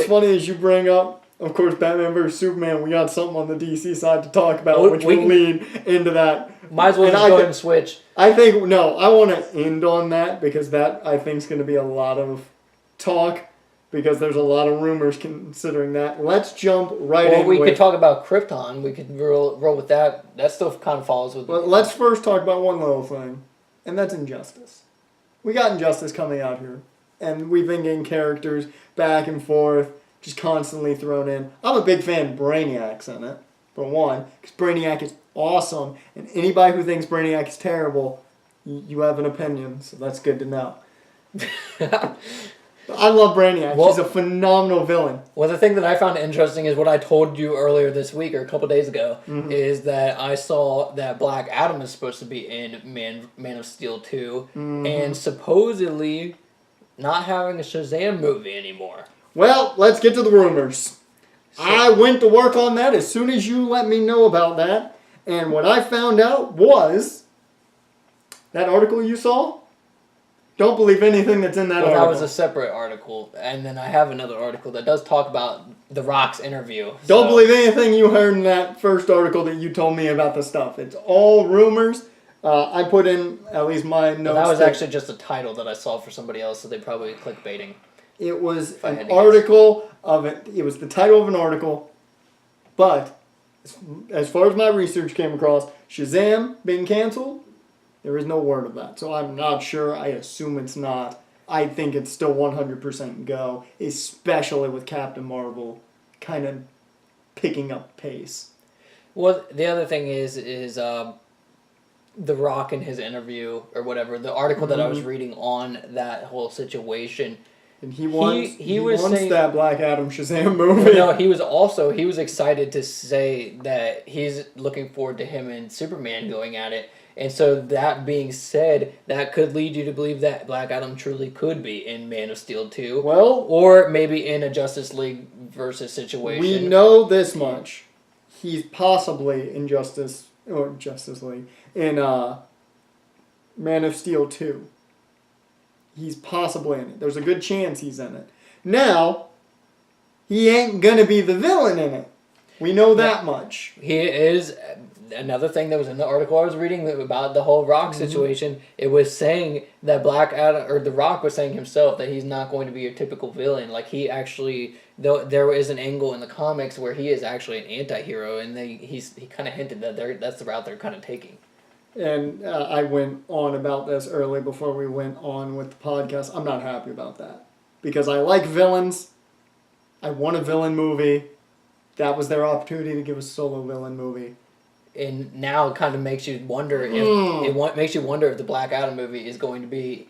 funny is you bring up, of course, Batman vs. Superman, we got something on the DC side to talk about, which will lead into that. Might as well just go ahead and switch. I want to end on that, because that, I think, is going to be a lot of talk. because there's a lot of rumors considering that. Let's jump right in. Or we could talk about Krypton. We could roll with that. That still kind of follows with. But let's first talk about one little thing, and that's Injustice. We got Injustice coming out here, and we've been getting characters back and forth, just constantly thrown in. I'm a big fan of Brainiac's in it, for one, because Brainiac is awesome, and anybody who thinks Brainiac is terrible, you have an opinion, so that's good to know. I love Brainiac. He's a phenomenal villain. Well, the thing that I found interesting is what I told you earlier this week or a couple days ago is that I saw that Black Adam is supposed to be in Man of Steel 2 and supposedly not having a Shazam movie anymore. Well, let's get to the rumors. So, I went to work on that as soon as you let me know about that, and what I found out was that article you saw. Don't believe anything that's in that article. That was a separate article. And then I have another article that does talk about The Rock's interview. Don't believe anything you heard in that first article that you told me about the stuff. It's all rumors. I put in at least my notes. But that was actually just a title that I saw for somebody else, so they probably clickbaiting. It was an article of it. It was the title of an article. But as far as my research came across, Shazam being canceled, there is no word of that. So I'm not sure. I assume it's not. I think it's still 100% go, especially with Captain Marvel kind of picking up pace. Well, the other thing is The Rock in his interview or whatever, the article that I was reading on that whole situation. And he wants saying, that Black Adam Shazam movie. No, he was excited to say that he's looking forward to him and Superman going at it. And so that being said, that could lead you to believe that Black Adam truly could be in Man of Steel 2. Well, or maybe in a Justice League versus situation. We know this much. He's possibly in Justice League. In Man of Steel 2. He's possibly in it. There's a good chance he's in it. Now, he ain't going to be the villain in it. We know that much. He is. Another thing that was in the article I was reading about the whole Rock situation, it was saying that Black Adam, or The Rock was saying himself that he's not going to be your typical villain. Like, he actually, though there is an angle in the comics where he is actually an anti-hero, and he kind of hinted that that's the route they're kind of taking. And I went on about this early before we went on with the podcast. I'm not happy about that. Because I like villains. I want a villain movie. That was their opportunity to give a solo villain movie. And now it kind of makes you wonder if the Black Adam movie is going to be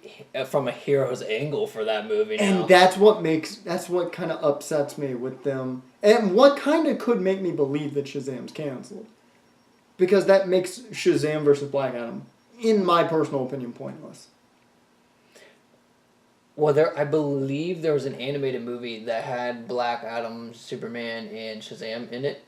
from a hero's angle for that movie now. And that's what kind of upsets me with them. And what kind of could make me believe that Shazam's canceled. Because that makes Shazam versus Black Adam, in my personal opinion, pointless. Well, I believe there was an animated movie that had Black Adam, Superman, and Shazam in it.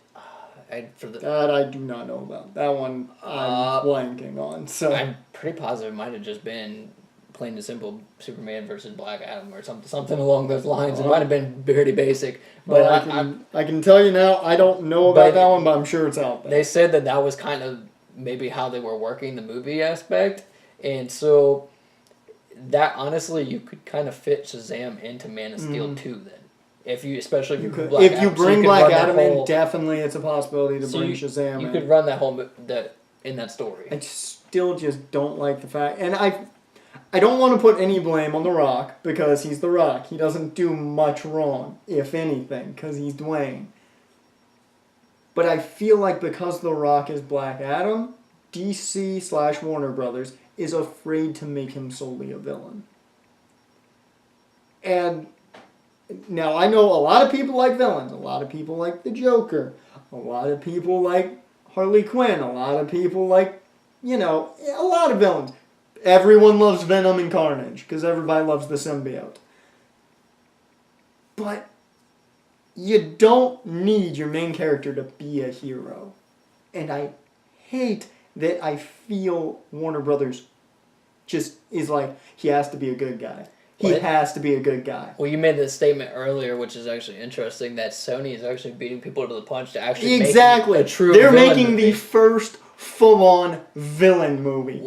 That I do not know about. That one I'm blanking on. So I'm pretty positive it might have just been plain and simple Superman versus Black Adam or something along those lines. It might have been pretty basic. But I can tell you now, I don't know about that one, but I'm sure it's out there. They said that was kind of maybe how they were working the movie aspect. And so that, honestly, you could kind of fit Shazam into Man of Steel 2 then. Especially if you bring Black Adam. If you bring Black Adam in, definitely it's a possibility to bring Shazam in. You could run that whole in that story. I still just don't like the fact, and I don't want to put any blame on The Rock because he's The Rock. He doesn't do much wrong, if anything, because he's Dwayne. But I feel like because The Rock is Black Adam, DC/Warner Brothers is afraid to make him solely a villain. And now, I know a lot of people like villains. A lot of people like the Joker. A lot of people like Harley Quinn. A lot of people like, a lot of villains. Everyone loves Venom and Carnage because everybody loves the symbiote. But you don't need your main character to be a hero. And I hate that I feel Warner Brothers just is like, he has to be a good guy. He has to be a good guy. Well, you made this statement earlier, which is actually interesting, that Sony is actually beating people to the punch to actually make a true They're villain making movie. the first full-on villain movie.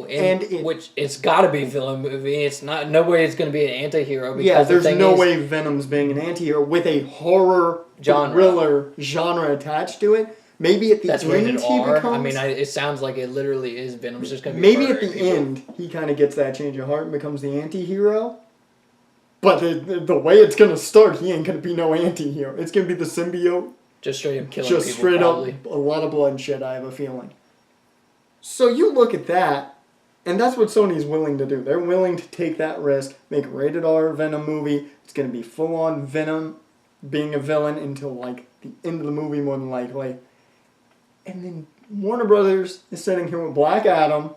Which it's got to be a villain movie. It's not. No way it's going to be an anti-hero. Because yeah, there's no way Venom's being an anti-hero with a horror thriller genre attached to it. Maybe at the end rated he R. becomes... I mean, it sounds like it literally is Venom's just going to be maybe at the end he kind of gets that change of heart and becomes the anti-hero. But the way it's going to start, he ain't going to be no anti-hero. It's going to be the symbiote. Just straight up killing people. Just straight probably. up a lot of bloodshed, I have a feeling. So you look at that, and that's what Sony's willing to do. They're willing to take that risk, make a rated R Venom movie. It's going to be full-on Venom being a villain until, like, the end of the movie, more than likely. And then Warner Brothers is sitting here with Black Adam,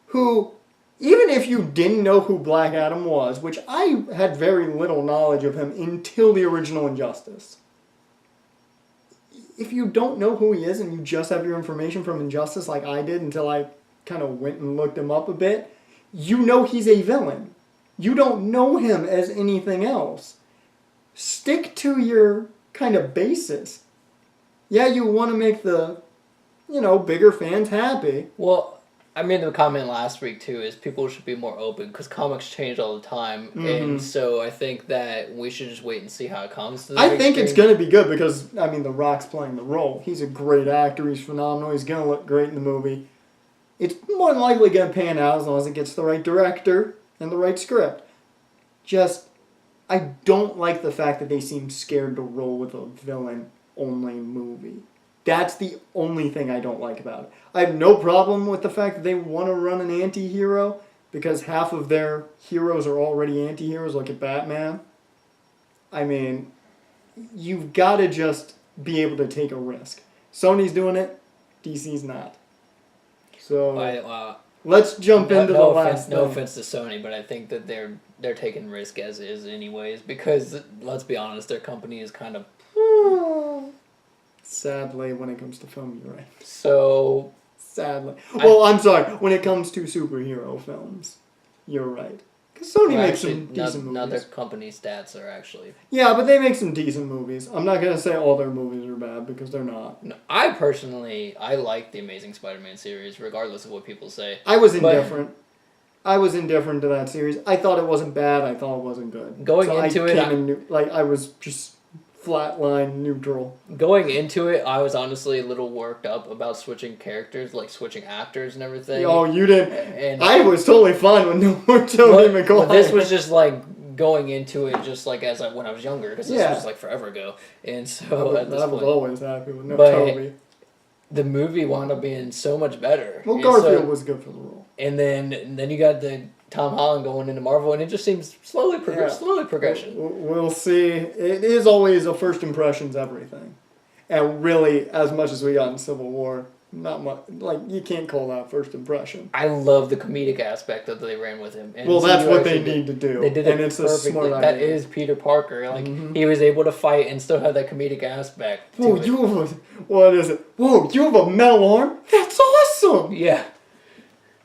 who, even if you didn't know who Black Adam was, which I had very little knowledge of him until the original Injustice. If you don't know who he is and you just have your information from Injustice like I did until I kind of went and looked him up a bit, you know he's a villain. You don't know him as anything else. Stick to your kind of basis. Yeah, you want to make the, bigger fans happy. Well, I made the comment last week too, is people should be more open because comics change all the time, and so I think that we should just wait and see how it comes to the I think it's going to be good because, The Rock's playing the role. He's a great actor. He's phenomenal. He's going to look great in the movie. It's more than likely going to pan out as long as it gets the right director and the right script. Just, I don't like the fact that they seem scared to roll with a villain-only movie. That's the only thing I don't like about it. I have no problem with the fact that they want to run an anti-hero because half of their heroes are already anti-heroes. Look at Batman. You've got to just be able to take a risk. Sony's doing it. DC's not. So let's jump into the last thing. No offense to Sony, but I think that they're taking risk as is anyways because, let's be honest, their company is kind of... Sadly, when it comes to film, you're right. So... Sadly. Well, I'm sorry. When it comes to superhero films, you're right. Because Sony makes some decent movies. Now their company stats are actually... Yeah, but they make some decent movies. I'm not going to say all their movies are bad, because they're not. No, I like the Amazing Spider-Man series, regardless of what people say. I was indifferent. I was indifferent to that series. I thought it wasn't bad. I thought it wasn't good. I was just... flatline neutral. Going into it, I was honestly a little worked up about switching characters, like switching actors and everything. Oh, you didn't. And I was totally fine with no more Tobey Maguire. But this was just like going into it, just like when I was younger, because this was like forever ago. And so I was always happy with no Tobey. The movie wound up being so much better. Well, Garfield was good for the role. And then you got the Tom Holland going into Marvel, and it just seems slowly progression. We'll see. It is always a first impressions everything. And really, as much as we got in Civil War, not much. Like, you can't call that first impression. I love the comedic aspect that they ran with him. And well, that's what they need to do. They did it it's perfectly. A smart idea. That is Peter Parker. Like, he was able to fight and still have that comedic aspect. What is it? Whoa, you have a metal arm? That's awesome! Yeah.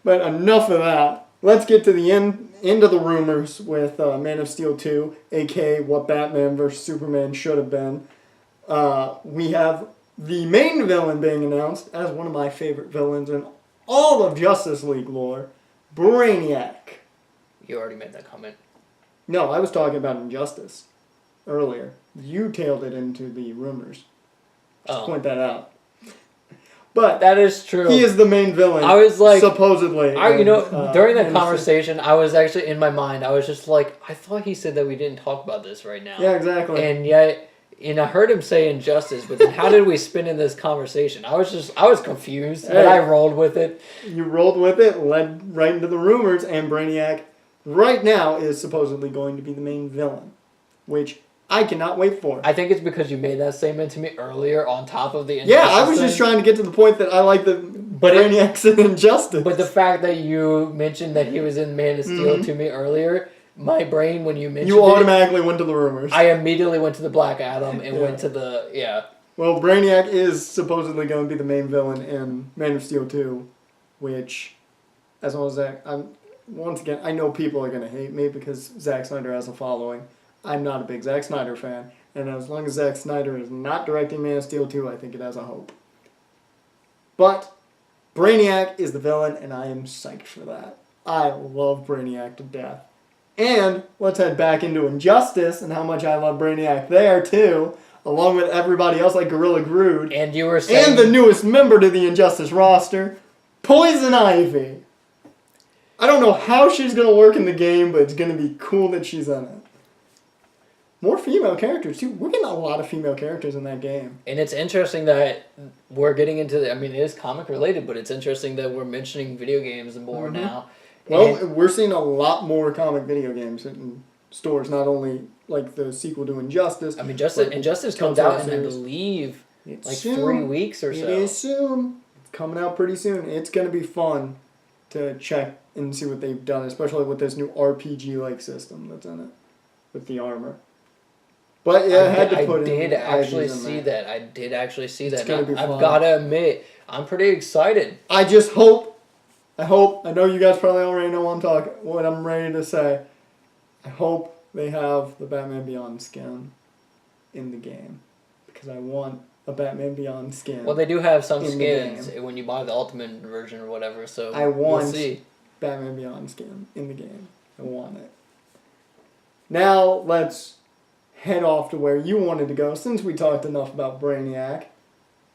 But enough of that. Let's get to the end of the rumors with Man of Steel 2, a.k.a. what Batman vs. Superman should have been. We have the main villain being announced as one of my favorite villains in all of Justice League lore, Brainiac. You already made that comment. No, I was talking about Injustice earlier. You tailed it into the rumors. Just point that out. But that is true. He is the main villain. I was like, supposedly. During that conversation, I was actually in my mind. I was just like, I thought he said that we didn't talk about this right now. Yeah, exactly. And yet, I heard him say Injustice, but then how did we spin in this conversation? I was confused, but I rolled with it. You rolled with it, led right into the rumors, and Brainiac right now is supposedly going to be the main villain, which I cannot wait for. I think it's because you made that statement to me earlier on top of the Injustice. Yeah, I was just trying to get to the point that I like the Brainiac's in Injustice. But the fact that you mentioned that he was in Man of Steel to me earlier, my brain, when you mentioned automatically went to the rumors. I immediately went to the Black Adam and went to the, Well, Brainiac is supposedly going to be the main villain in Man of Steel 2, which, as long as that, once again, I know people are going to hate me because Zack Snyder has a following. I'm not a big Zack Snyder fan, and as long as Zack Snyder is not directing Man of Steel 2, I think it has a hope. But Brainiac is the villain, and I am psyched for that. I love Brainiac to death. And let's head back into Injustice and how much I love Brainiac there, too, along with everybody else like Gorilla Grodd. And you were saying... And the newest member to the Injustice roster, Poison Ivy. I don't know how she's going to work in the game, but it's going to be cool that she's in it. More female characters, too. We're getting a lot of female characters in that game. And it's interesting that we're getting into the... I mean, it is comic-related, but it's interesting that we're mentioning video games more now. Well, we're seeing a lot more comic video games in stores, not only like the sequel to Injustice. I mean, Injustice comes out in, I believe, like soon. 3 weeks or so. It is soon. It's coming out pretty soon. It's going to be fun to check and see what they've done, especially with this new RPG-like system that's in it with the armor. But yeah, I did actually see that. I did actually see that. I've got to admit, I'm pretty excited. I just hope. I know you guys probably already know what I'm ready to say. I hope they have the Batman Beyond skin in the game. Because I want a Batman Beyond skin. Well, they do have some skins when you buy the Ultimate version or whatever, so we'll see. Batman Beyond skin in the game. I want it. Now, let's head off to where you wanted to go, since we talked enough about Brainiac,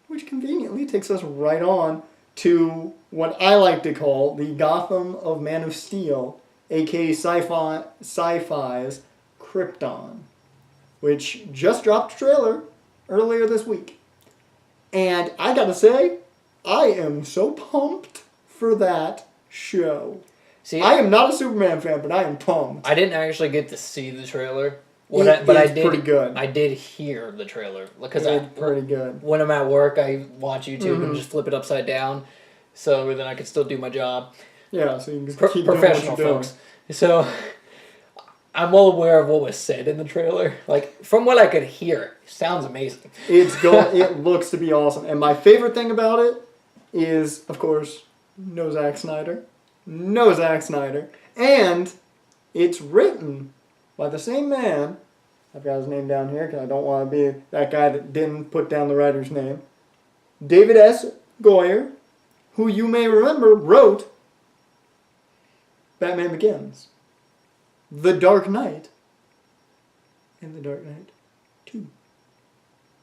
which conveniently takes us right on to what I like to call the Gotham of Man of Steel, aka Sci-Fi's Krypton, which just dropped a trailer earlier this week. And I gotta say, I am so pumped for that show. See, I am not a Superman fan, but I am pumped. I didn't actually get to see the trailer. It's pretty good. I did hear the trailer because it's pretty good. When I'm at work, I watch YouTube and just flip it upside down, so then I can still do my job. Yeah, so you can keep professional doing what folks. So I'm well aware of what was said in the trailer. Like from what I could hear, it sounds amazing. It looks to be awesome, and my favorite thing about it is, of course, no Zack Snyder, and it's written by the same man. I've got his name down here because I don't want to be that guy that didn't put down the writer's name. David S. Goyer, who you may remember wrote Batman Begins, The Dark Knight, and The Dark Knight 2.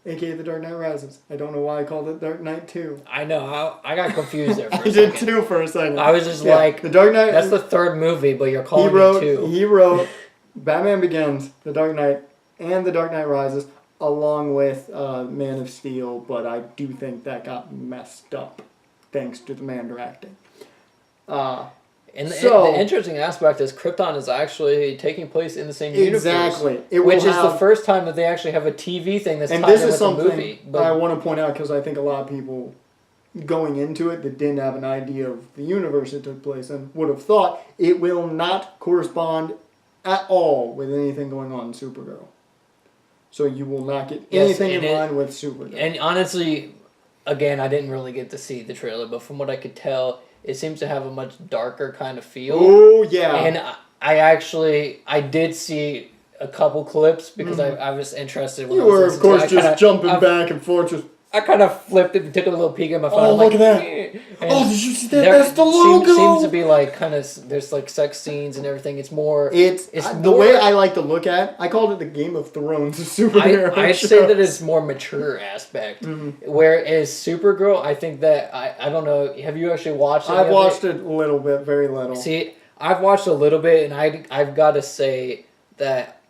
A.k.a. The Dark Knight Rises. I don't know why I called it Dark Knight 2. I know. I got confused there for a second. I did too for a second. I was just like, The Dark Knight. That's the third movie, but you're calling it 2. He wrote Batman Begins, The Dark Knight, and The Dark Knight Rises, along with Man of Steel, but I do think that got messed up thanks to the man directing. And the interesting aspect is Krypton is actually taking place in the same universe. Exactly. Which is the first time that they actually have a TV thing that's tied in with the movie. And this is something I want to point out because I think a lot of people going into it that didn't have an idea of the universe it took place in would have thought it will not correspond at all with anything going on in Supergirl. So you will not get anything in line with Supergirl. And honestly, again, I didn't really get to see the trailer, but from what I could tell, it seems to have a much darker kind of feel. Oh, yeah. And I did see a couple clips because I was interested. You were, of course, just jumping back and forth. I kind of flipped it and took a little peek at my phone. Oh, look at that. Oh, did you see that? That's the logo. Seems to be like kind of, there's like sex scenes and everything. It's more. It's the way I like to look at it, I called it the Game of Thrones of superhero I'd say that it's more mature aspect. Whereas Supergirl, I think that, I don't know, have you actually watched it? I've watched it a little bit, very little. See, I've watched a little bit, and I've got to say that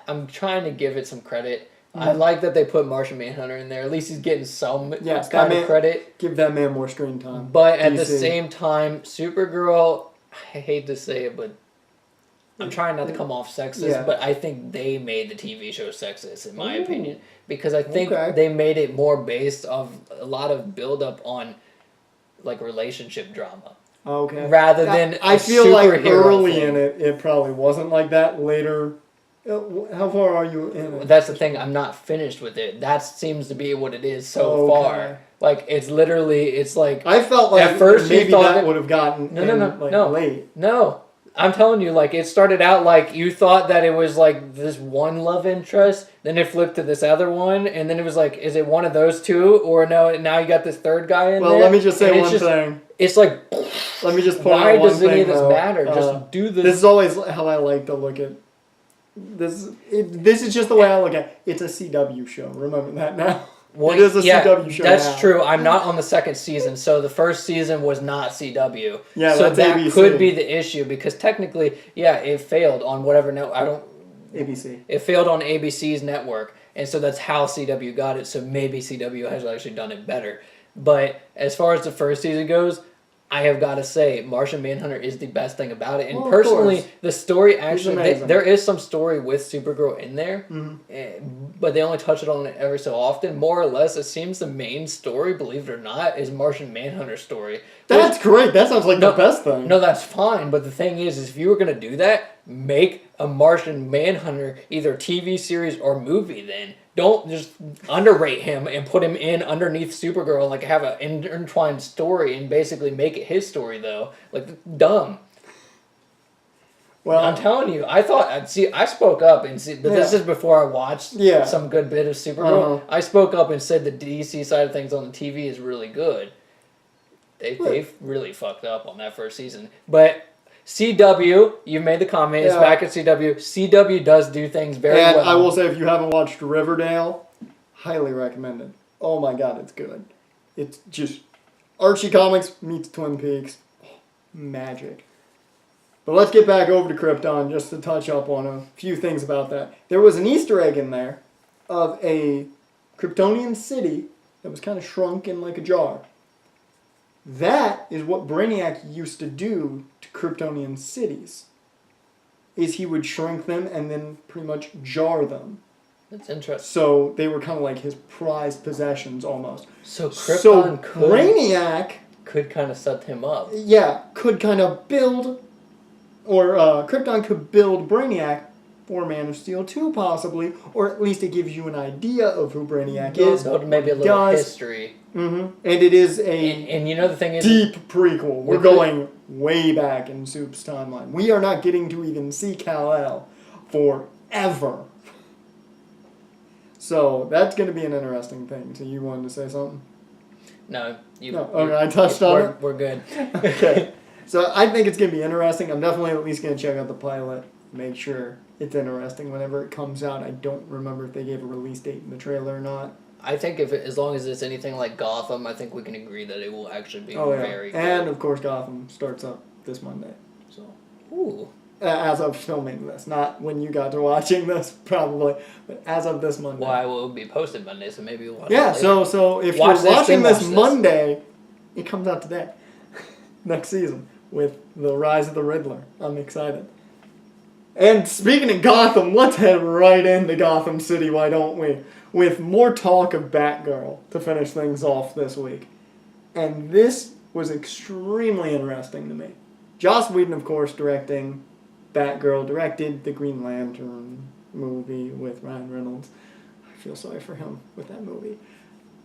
I'm trying to give it some credit. I like that they put Martian Manhunter in there. At least he's getting some kind of credit. Give that man more screen time. But at the same time, Supergirl, I hate to say it, but I'm trying not to come off sexist, but I think they made the TV show sexist, in my opinion. Because I think they made it more based of a lot of build-up on like relationship drama. Okay. Rather than I feel like early in it, it probably wasn't like that. Later... How far are you in it? That's the thing. I'm not finished with it. That seems to be what it is so far. Like, it's literally, it's like... I felt like at first maybe that would have gotten late. No. I'm telling you, like, it started out like you thought that it was like this one love interest, then it flipped to this other one, and then it was like, is it one of those two, or no? Now you got this third guy in there. Well, let me just say and one thing. It's like, let me just point why out one does any thing, of this though. matter? Just do this. This is always how I like to look at this. This is just the way I look at it. It's a CW show. Remember that now. Well, it is a CW show. That's now. true. I'm not on the second season, so the first season was not CW. Yeah, so that's that ABC. could be the issue because technically, yeah, it failed on whatever. No, I don't. ABC. It failed on ABC's network, and so that's how CW got it. So maybe CW has actually done it better. But as far as the first season goes, I have got to say, Martian Manhunter is the best thing about it. And well, personally, the story actually, amazing. there is some story with Supergirl in there, Mm-hmm. but they only touch it on it every so often. More or less, it seems the main story, believe it or not, is Martian Manhunter's story. That's great. That sounds like the best thing. No, that's fine. But the thing is if you were going to do that, make a Martian Manhunter either TV series or movie then. Don't just underrate him and put him in underneath Supergirl and like have an intertwined story and basically make it his story though. Like dumb. Well, I'm telling you, I spoke up and but this is before I watched some good bit of Supergirl. Uh-huh. I spoke up and said the DC side of things on the TV is really good. They've really fucked up on that first season. But CW, you made the comment, it's back at CW. CW does do things very well. And I will say, if you haven't watched Riverdale, highly recommended. Oh my god, it's good. It's just Archie Comics meets Twin Peaks. Magic. But let's get back over to Krypton just to touch up on a few things about that. There was an Easter egg in there of a Kryptonian city that was kind of shrunk in like a jar. That is what Brainiac used to do to Kryptonian cities. Is he would shrink them and then pretty much jar them. That's interesting. So they were kind of like his prized possessions almost. So Krypton Brainiac could kind of set him up. Yeah, could kind of build, or Krypton could build Brainiac for Man of Steel 2 possibly, or at least it gives you an idea of who Brainiac is. Maybe a little history. Mm-hmm. And it is and you know the thing is deep prequel. We're going way back in Soup's timeline. We are not getting to even see Kal-El forever. So that's going to be an interesting thing. So you wanted to say something? No. Okay, I touched on it? We're good. Okay. So I think it's going to be interesting. I'm definitely at least going to check out the pilot. Make sure it's interesting whenever it comes out. I don't remember if they gave a release date in the trailer or not. I think as long as it's anything like Gotham, I think we can agree that it will actually be very good. And of course Gotham starts up this Monday. So, as of filming this, not when you got to watching this probably, but as of this Monday. Well, it will be posted Monday, so maybe we'll watch it later. So if you're watching this Monday, it comes out today. Next season with the Rise of the Riddler. I'm excited. And speaking of Gotham, let's head right into Gotham City, why don't we? With more talk of Batgirl to finish things off this week. And this was extremely interesting to me. Joss Whedon, of course, directing Batgirl, directed the Green Lantern movie with Ryan Reynolds. I feel sorry for him with that movie.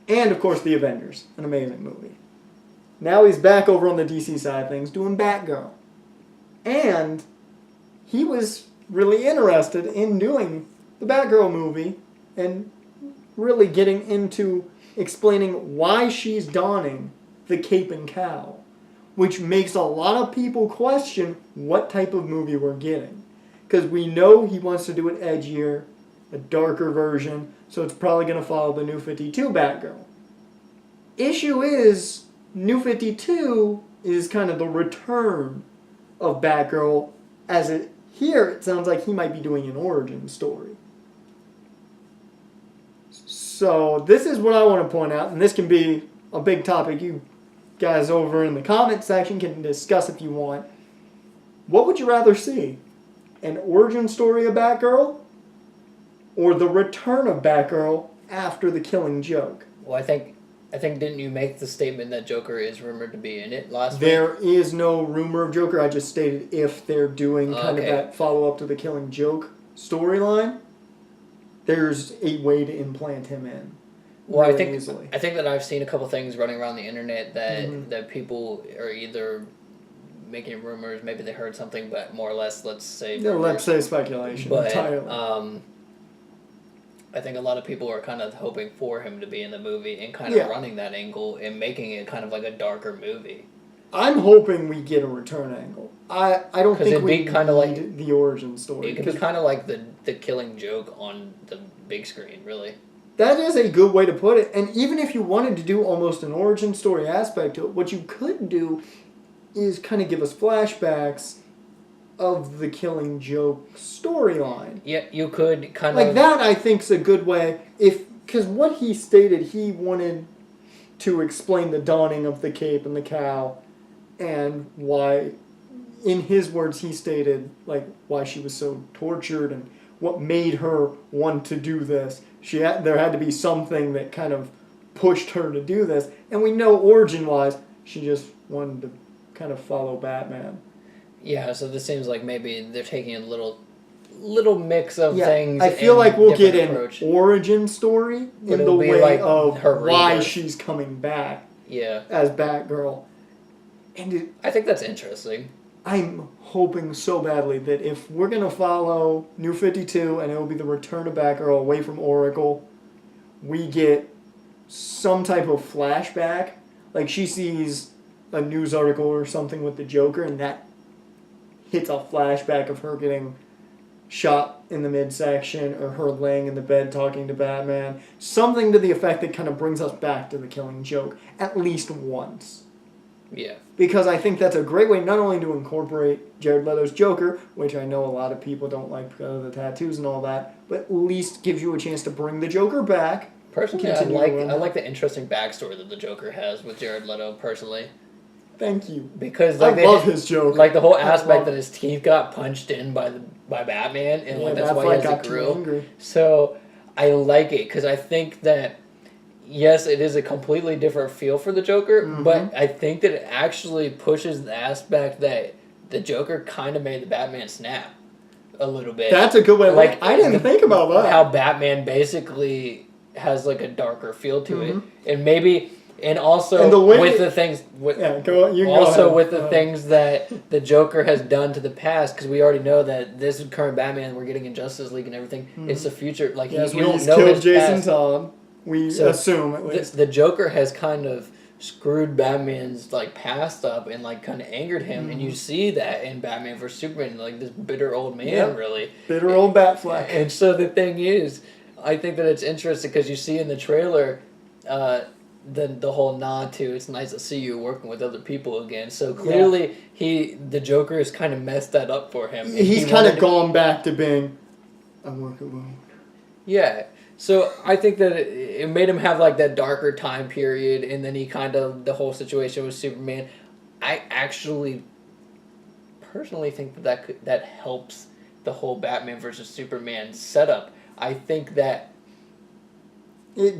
And, of course, The Avengers, an amazing movie. Now he's back over on the DC side of things doing Batgirl. And he was really interested in doing the Batgirl movie and really getting into explaining why she's donning the cape and cowl, which makes a lot of people question what type of movie we're getting. Because we know he wants to do it edgier, a darker version, so it's probably going to follow the New 52 Batgirl. Issue is, New 52 is kind of the return of Batgirl, as it here it sounds like he might be doing an origin story. So this is what I want to point out, and this can be a big topic you guys over in the comment section can discuss if you want. What would you rather see? An origin story of Batgirl or the return of Batgirl after the Killing Joke? Well, I think didn't you make the statement that Joker is rumored to be in it last week? There is no rumor of Joker. I just stated if they're doing kind of that follow-up to the Killing Joke storyline, there's a way to implant him in. Well, really I think that I've seen a couple things running around the internet that that people are either making rumors. Maybe they heard something, but more or less, let's say Yeah, rumors. let's say speculation. But entirely. I think a lot of people are kind of hoping for him to be in the movie and kind of running that angle and making it kind of like a darker movie. I'm hoping we get a return angle. I don't think we need like the origin story. It could be kind of like the Killing Joke on the big screen, really. That is a good way to put it. And even if you wanted to do almost an origin story aspect to it, what you could do is kind of give us flashbacks of the Killing Joke storyline. Yeah, you could kind of... Like, that, I think, is a good way. Because what he stated, he wanted to explain the dawning of the cape and the cow and why, in his words, he stated, like, why she was so tortured and what made her want to do this. There had to be something that kind of pushed her to do this. And we know, origin-wise, she just wanted to kind of follow Batman. Yeah, so this seems like maybe they're taking a little mix of things. I feel like we'll get an origin story in the way of why she's coming back as Batgirl. And I think that's interesting. I'm hoping so badly that if we're going to follow New 52 and it will be the return of Batgirl away from Oracle, we get some type of flashback. Like she sees a news article or something with the Joker and that hits a flashback of her getting shot in the midsection or her laying in the bed talking to Batman. Something to the effect that kind of brings us back to the Killing Joke at least once. Yeah. Because I think that's a great way not only to incorporate Jared Leto's Joker, which I know a lot of people don't like because of the tattoos and all that, but at least gives you a chance to bring the Joker back. Personally, I like the interesting backstory that the Joker has with Jared Leto, personally. Thank you. Because I love his Joker. Like the whole aspect that his teeth got punched in by Batman, and like that's why he has a grill. So I like it because I think that yes, it is a completely different feel for the Joker, but I think that it actually pushes the aspect that the Joker kind of made the Batman snap a little bit. That's a good way. Like I didn't think about that. How Batman basically has like a darker feel to it, and maybe. And also with the things, with the things that the Joker has done to the past, because we already know that this current Batman we're getting in Justice League and everything, it's the future. Like you don't know his Jason past. Todd. We assume at least the Joker has kind of screwed Batman's like past up and like kind of angered him, and you see that in Batman vs Superman, like this bitter old man, really bitter old Batfleck. And so the thing is, I think that it's interesting because you see in the trailer. The whole nod to it's nice to see you working with other people again. So clearly the Joker has kind of messed that up for him. He's kind of gone back to being I work alone. Yeah. So I think that it made him have like that darker time period, and then he kind of the whole situation with Superman. I actually personally think that helps the whole Batman versus Superman setup. I think that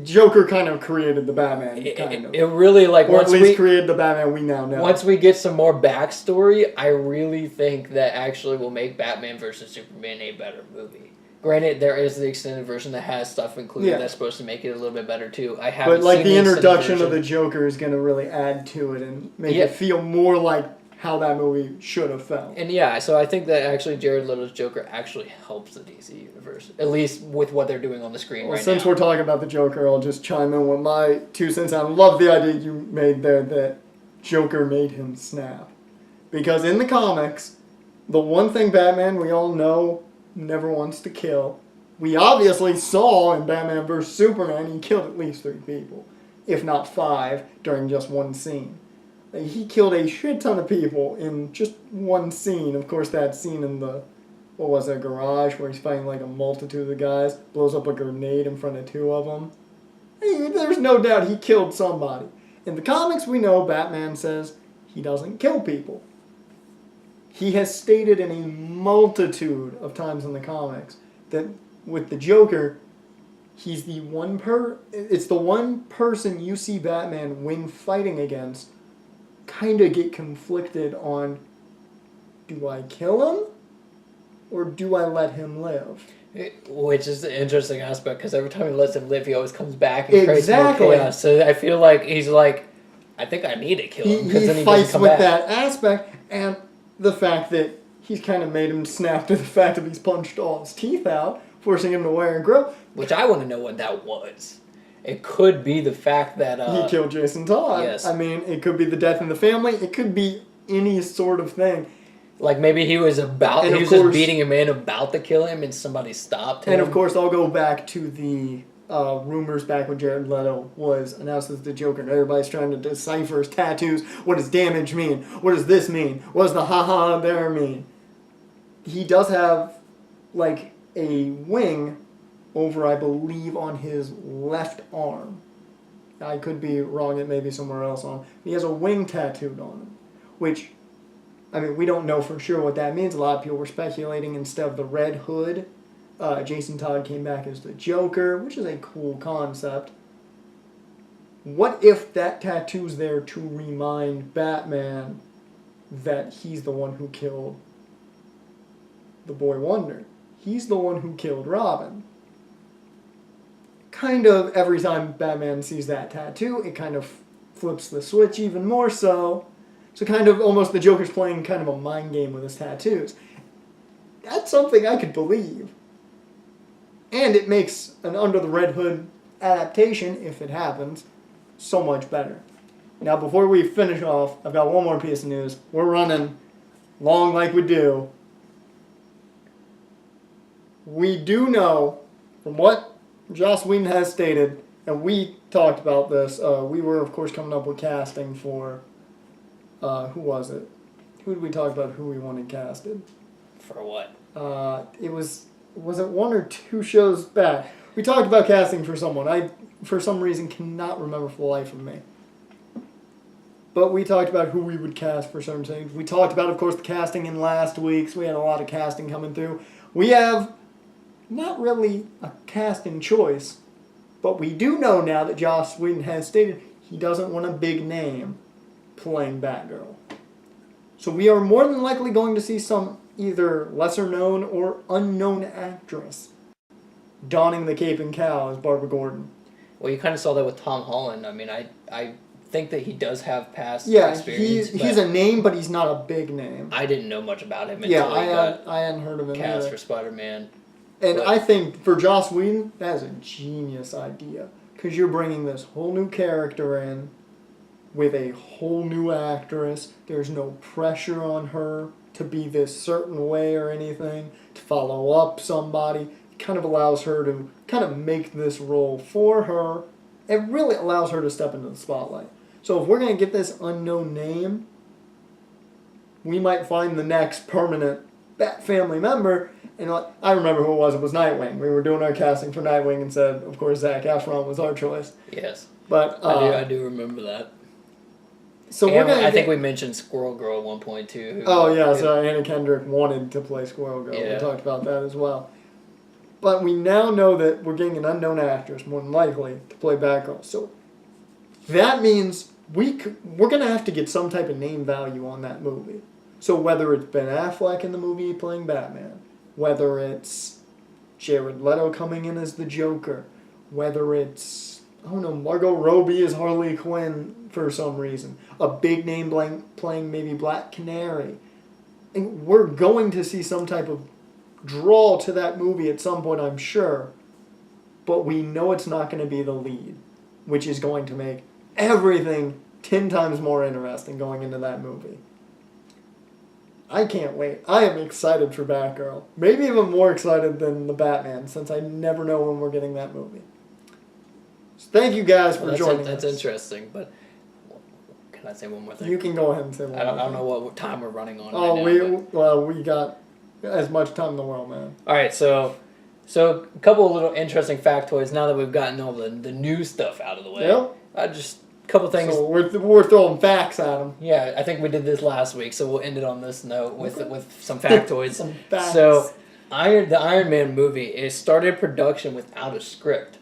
Joker kind of created the Batman. It really like or at least created the Batman we now know. Once we get some more backstory, I really think that actually will make Batman vs Superman a better movie. Granted, there is the extended version that has stuff included that's supposed to make it a little bit better too. I haven't. But like the introduction of the Joker is going to really add to it and make it feel more like how that movie should have felt. And so I think that actually Jared Leto's Joker actually helps the DC universe, at least with what they're doing on the screen right now. Since we're talking about the Joker, I'll just chime in with my 2 cents. I love the idea you made there that Joker made him snap. Because in the comics, the one thing Batman we all know never wants to kill, we obviously saw in Batman vs. Superman he killed at least 3 people, if not 5, during just one scene. He killed a shit ton of people in just one scene. Of course, that scene in the, garage where he's fighting like a multitude of the guys, blows up a grenade in front of 2 of them. There's no doubt he killed somebody. In the comics, we know Batman says he doesn't kill people. He has stated in a multitude of times in the comics that with the Joker, he's the one it's the one person you see Batman when fighting against kind of get conflicted on, do I kill him or do I let him live? Which is the interesting aspect, because every time he lets him live, he always comes back and creates more chaos. So I feel like he's like, I think I need to kill him. He fights with that aspect, And the fact that he's kind of made him snap to the fact that he's punched all his teeth out, forcing him to wear a grill. Which I want to know what that was. It could be the fact that... he killed Jason Todd. Yes. I mean, it could be the death in the family. It could be any sort of thing. Like maybe he was just beating a man about to kill him and somebody stopped him. And of course, I'll go back to the rumors back when Jared Leto was announced as the Joker, and everybody's trying to decipher his tattoos. What does damage mean? What does this mean? What does the haha there mean? He does have like a wing over, I believe, on his left arm. I could be wrong, it may be somewhere else on. He has a wing tattooed on him, which, I mean, we don't know for sure what that means. A lot of people were speculating instead of the Red Hood, Jason Todd came back as the Joker, which is a cool concept. What if that tattoo's there to remind Batman that he's the one who killed the Boy Wonder? He's the one who killed Robin. Kind of every time Batman sees that tattoo, it kind of flips the switch even more so. So kind of almost the Joker's playing kind of a mind game with his tattoos. That's something I could believe. And it makes an Under the Red Hood adaptation, if it happens, so much better. Now before we finish off, I've got one more piece of news. We're running long like we do. We do know, from what Joss Whedon has stated, and we talked about this, we were of course coming up with casting for, who was it? Who did we talk about who we wanted casted? For what? It was it one or two shows back? We talked about casting for someone. I, for some reason, cannot remember for the life of me. But we talked about who we would cast for certain things. We talked about, of course, the casting in last week's. We had a lot of casting coming through. We have not really a casting choice, but we do know now that Joss Whedon has stated he doesn't want a big name playing Batgirl. So we are more than likely going to see some either lesser known or unknown actress donning the cape and cowl as Barbara Gordon. Well, you kind of saw that with Tom Holland. I mean, I think that he does have past experience. Yeah, he's a name, but he's not a big name. I didn't know much about him until I hadn't heard of him cast either. for Spider-Man. And I think for Joss Whedon, that is a genius idea. Because you're bringing this whole new character in with a whole new actress. There's no pressure on her to be this certain way or anything, to follow up somebody. It kind of allows her to kind of make this role for her. It really allows her to step into the spotlight. So if we're going to get this unknown name, we might find the next permanent Bat family member. And I remember who it was Nightwing. We were doing our casting for Nightwing and said, of course, Zac Efron was our choice. Yes. But I do remember that. So and I think we mentioned Squirrel Girl at one point too. So Anna Kendrick wanted to play Squirrel Girl. Yeah. We talked about that as well. But we now know that we're getting an unknown actress, more than likely, to play Batgirl. So that means we're going to have to get some type of name value on that movie. So whether it's Ben Affleck in the movie playing Batman, whether it's Jared Leto coming in as the Joker, whether it's, I don't know, Margot Robbie as Harley Quinn for some reason, a big name playing maybe Black Canary. And we're going to see some type of draw to that movie at some point, I'm sure. But we know it's not going to be the lead, which is going to make everything 10 times more interesting going into that movie. I can't wait. I am excited for Batgirl. Maybe even more excited than the Batman, since I never know when we're getting that movie. So thank you guys for joining us. That's interesting, but can I say one more thing? You can go ahead and say one more thing. I don't know what time we're running on we got as much time in the world, man. All right, so a couple of little interesting factoids now that we've gotten all the new stuff out of the way. Yep. Just a couple things. So we're throwing facts at them. Yeah, I think we did this last week, so we'll end it on this note with some factoids. Some facts. So, the Iron Man movie started production without a script.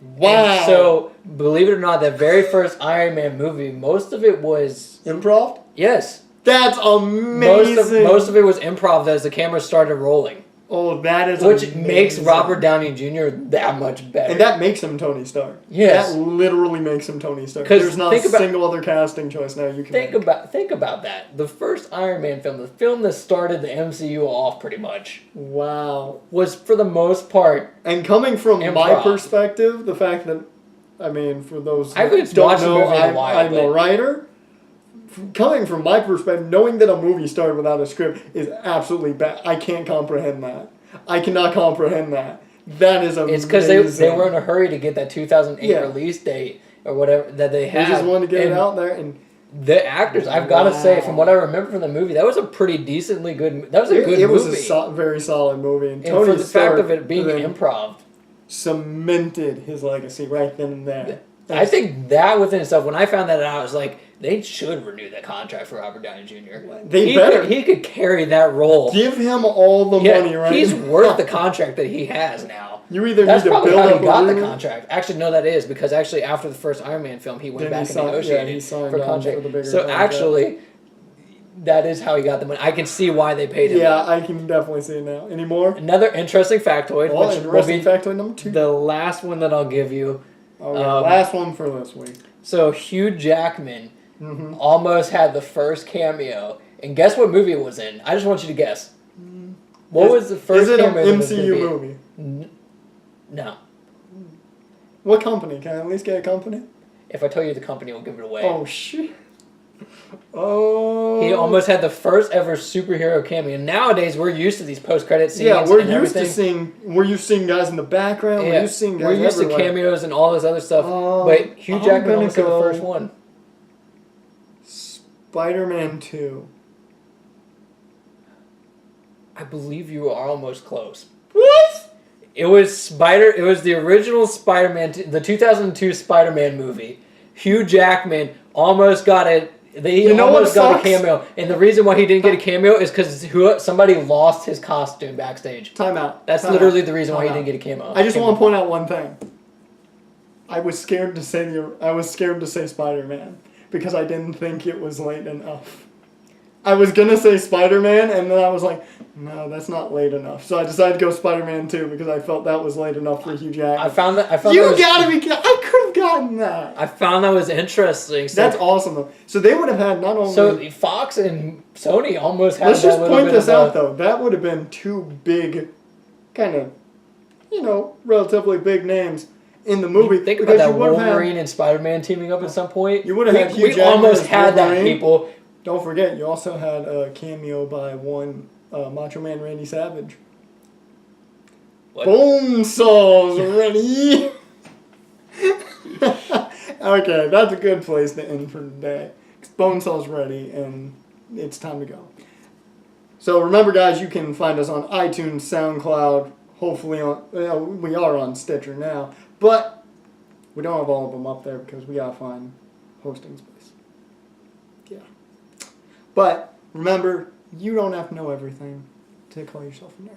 Wow. And so, believe it or not, that very first Iron Man movie, most of it was improv. Yes. That's amazing. Most of it was improv as the camera started rolling. Oh, that is which amazing. makes Robert Downey Jr. that much better. And that makes him Tony Stark. Yes. That literally makes him Tony Stark. 'Cause There's not a single other casting choice now you can think make. about that. The first Iron Man film, the film that started the MCU off pretty much, Wow. was for the most part. And coming from my Improv. perspective, the fact that, I mean, for those I who haven't don't watched the know, movie in a while, I'm a but- writer. Coming from my perspective, knowing that a movie started without a script is absolutely bad. I can't comprehend that. I cannot comprehend that. That is amazing. It's because they were in a hurry to get that 2008 release date or whatever that they had. They just wanted to get it out there. And the actors, I've got to say, from what I remember from the movie, that was a pretty decently good. That was a good movie. It was a very solid movie. And Tony for the Stark fact of it being improv, cemented his legacy right then and there. I think that within itself, when I found that out, I was like, they should renew that contract for Robert Downey Jr. They better. He could carry that role. Give him all the money, right? He's worth the contract that he has now. You either That's need to probably build how up he got the room- contract. Actually, no, that is because actually after the first Iron Man film, he went back and negotiated he signed for on contract. for the bigger So contract. actually, that is how he got the money. I can see why they paid him. Yeah, I can definitely see it now. Any more? Another interesting factoid, Oh, which interesting will be factoid number 2. the last one that I'll give you. Okay, last one for this week. So Hugh Jackman almost had the first cameo, and guess what movie it was in? I just want you to guess. What was the first Is it an cameo? that was gonna MCU be? movie? No. What company? Can I at least get a company? If I tell you the company, we'll give it away. Oh, shit. Oh. He almost had the first ever superhero cameo. Nowadays, we're used to these post-credit scenes. Yeah, we're and used everything. we're used to seeing guys in the background. Yeah, We're used to seeing guys to everywhere. cameos and all this other stuff. But Hugh I'm Jackman gonna almost had the go- first one. Spider-Man 2. I believe you are almost close. What? It was the original Spider-Man, the 2002 Spider-Man movie. Hugh Jackman almost got it. He You know what almost got a sucks? cameo, and the reason why he didn't get a cameo is because somebody lost his costume backstage. Time out. That's Time literally out. the reason why he Time didn't out. get a cameo. I just want to point out one thing. I was scared to say Spider-Man because I didn't think it was late enough. I was gonna say Spider-Man, and then I was like, no, that's not late enough. So I decided to go Spider-Man 2 because I felt that was late enough for Hugh Jackman. I found that You was, gotta be kidding! I could have gotten that. I found that was interesting. So, That's awesome though. So they would have had not only. so Fox and Sony almost had. Let's that just little point bit this of out though. That would have been 2 big, kind of, relatively big names in the movie. Think about because that you would have had- Wolverine and Spider-Man teaming up at some point. You would have had Hugh We Jackman almost as had that, Wolverine. people. Don't forget, you also had a cameo by one Macho Man Randy Savage. What? Bone saws ready. Okay, that's a good place to end for today. Bone saw's ready, and it's time to go. So remember, guys, you can find us on iTunes, SoundCloud. Hopefully, we are on Stitcher now, but we don't have all of them up there because we gotta find hosting space. Yeah. But remember, you don't have to know everything to call yourself a nerd.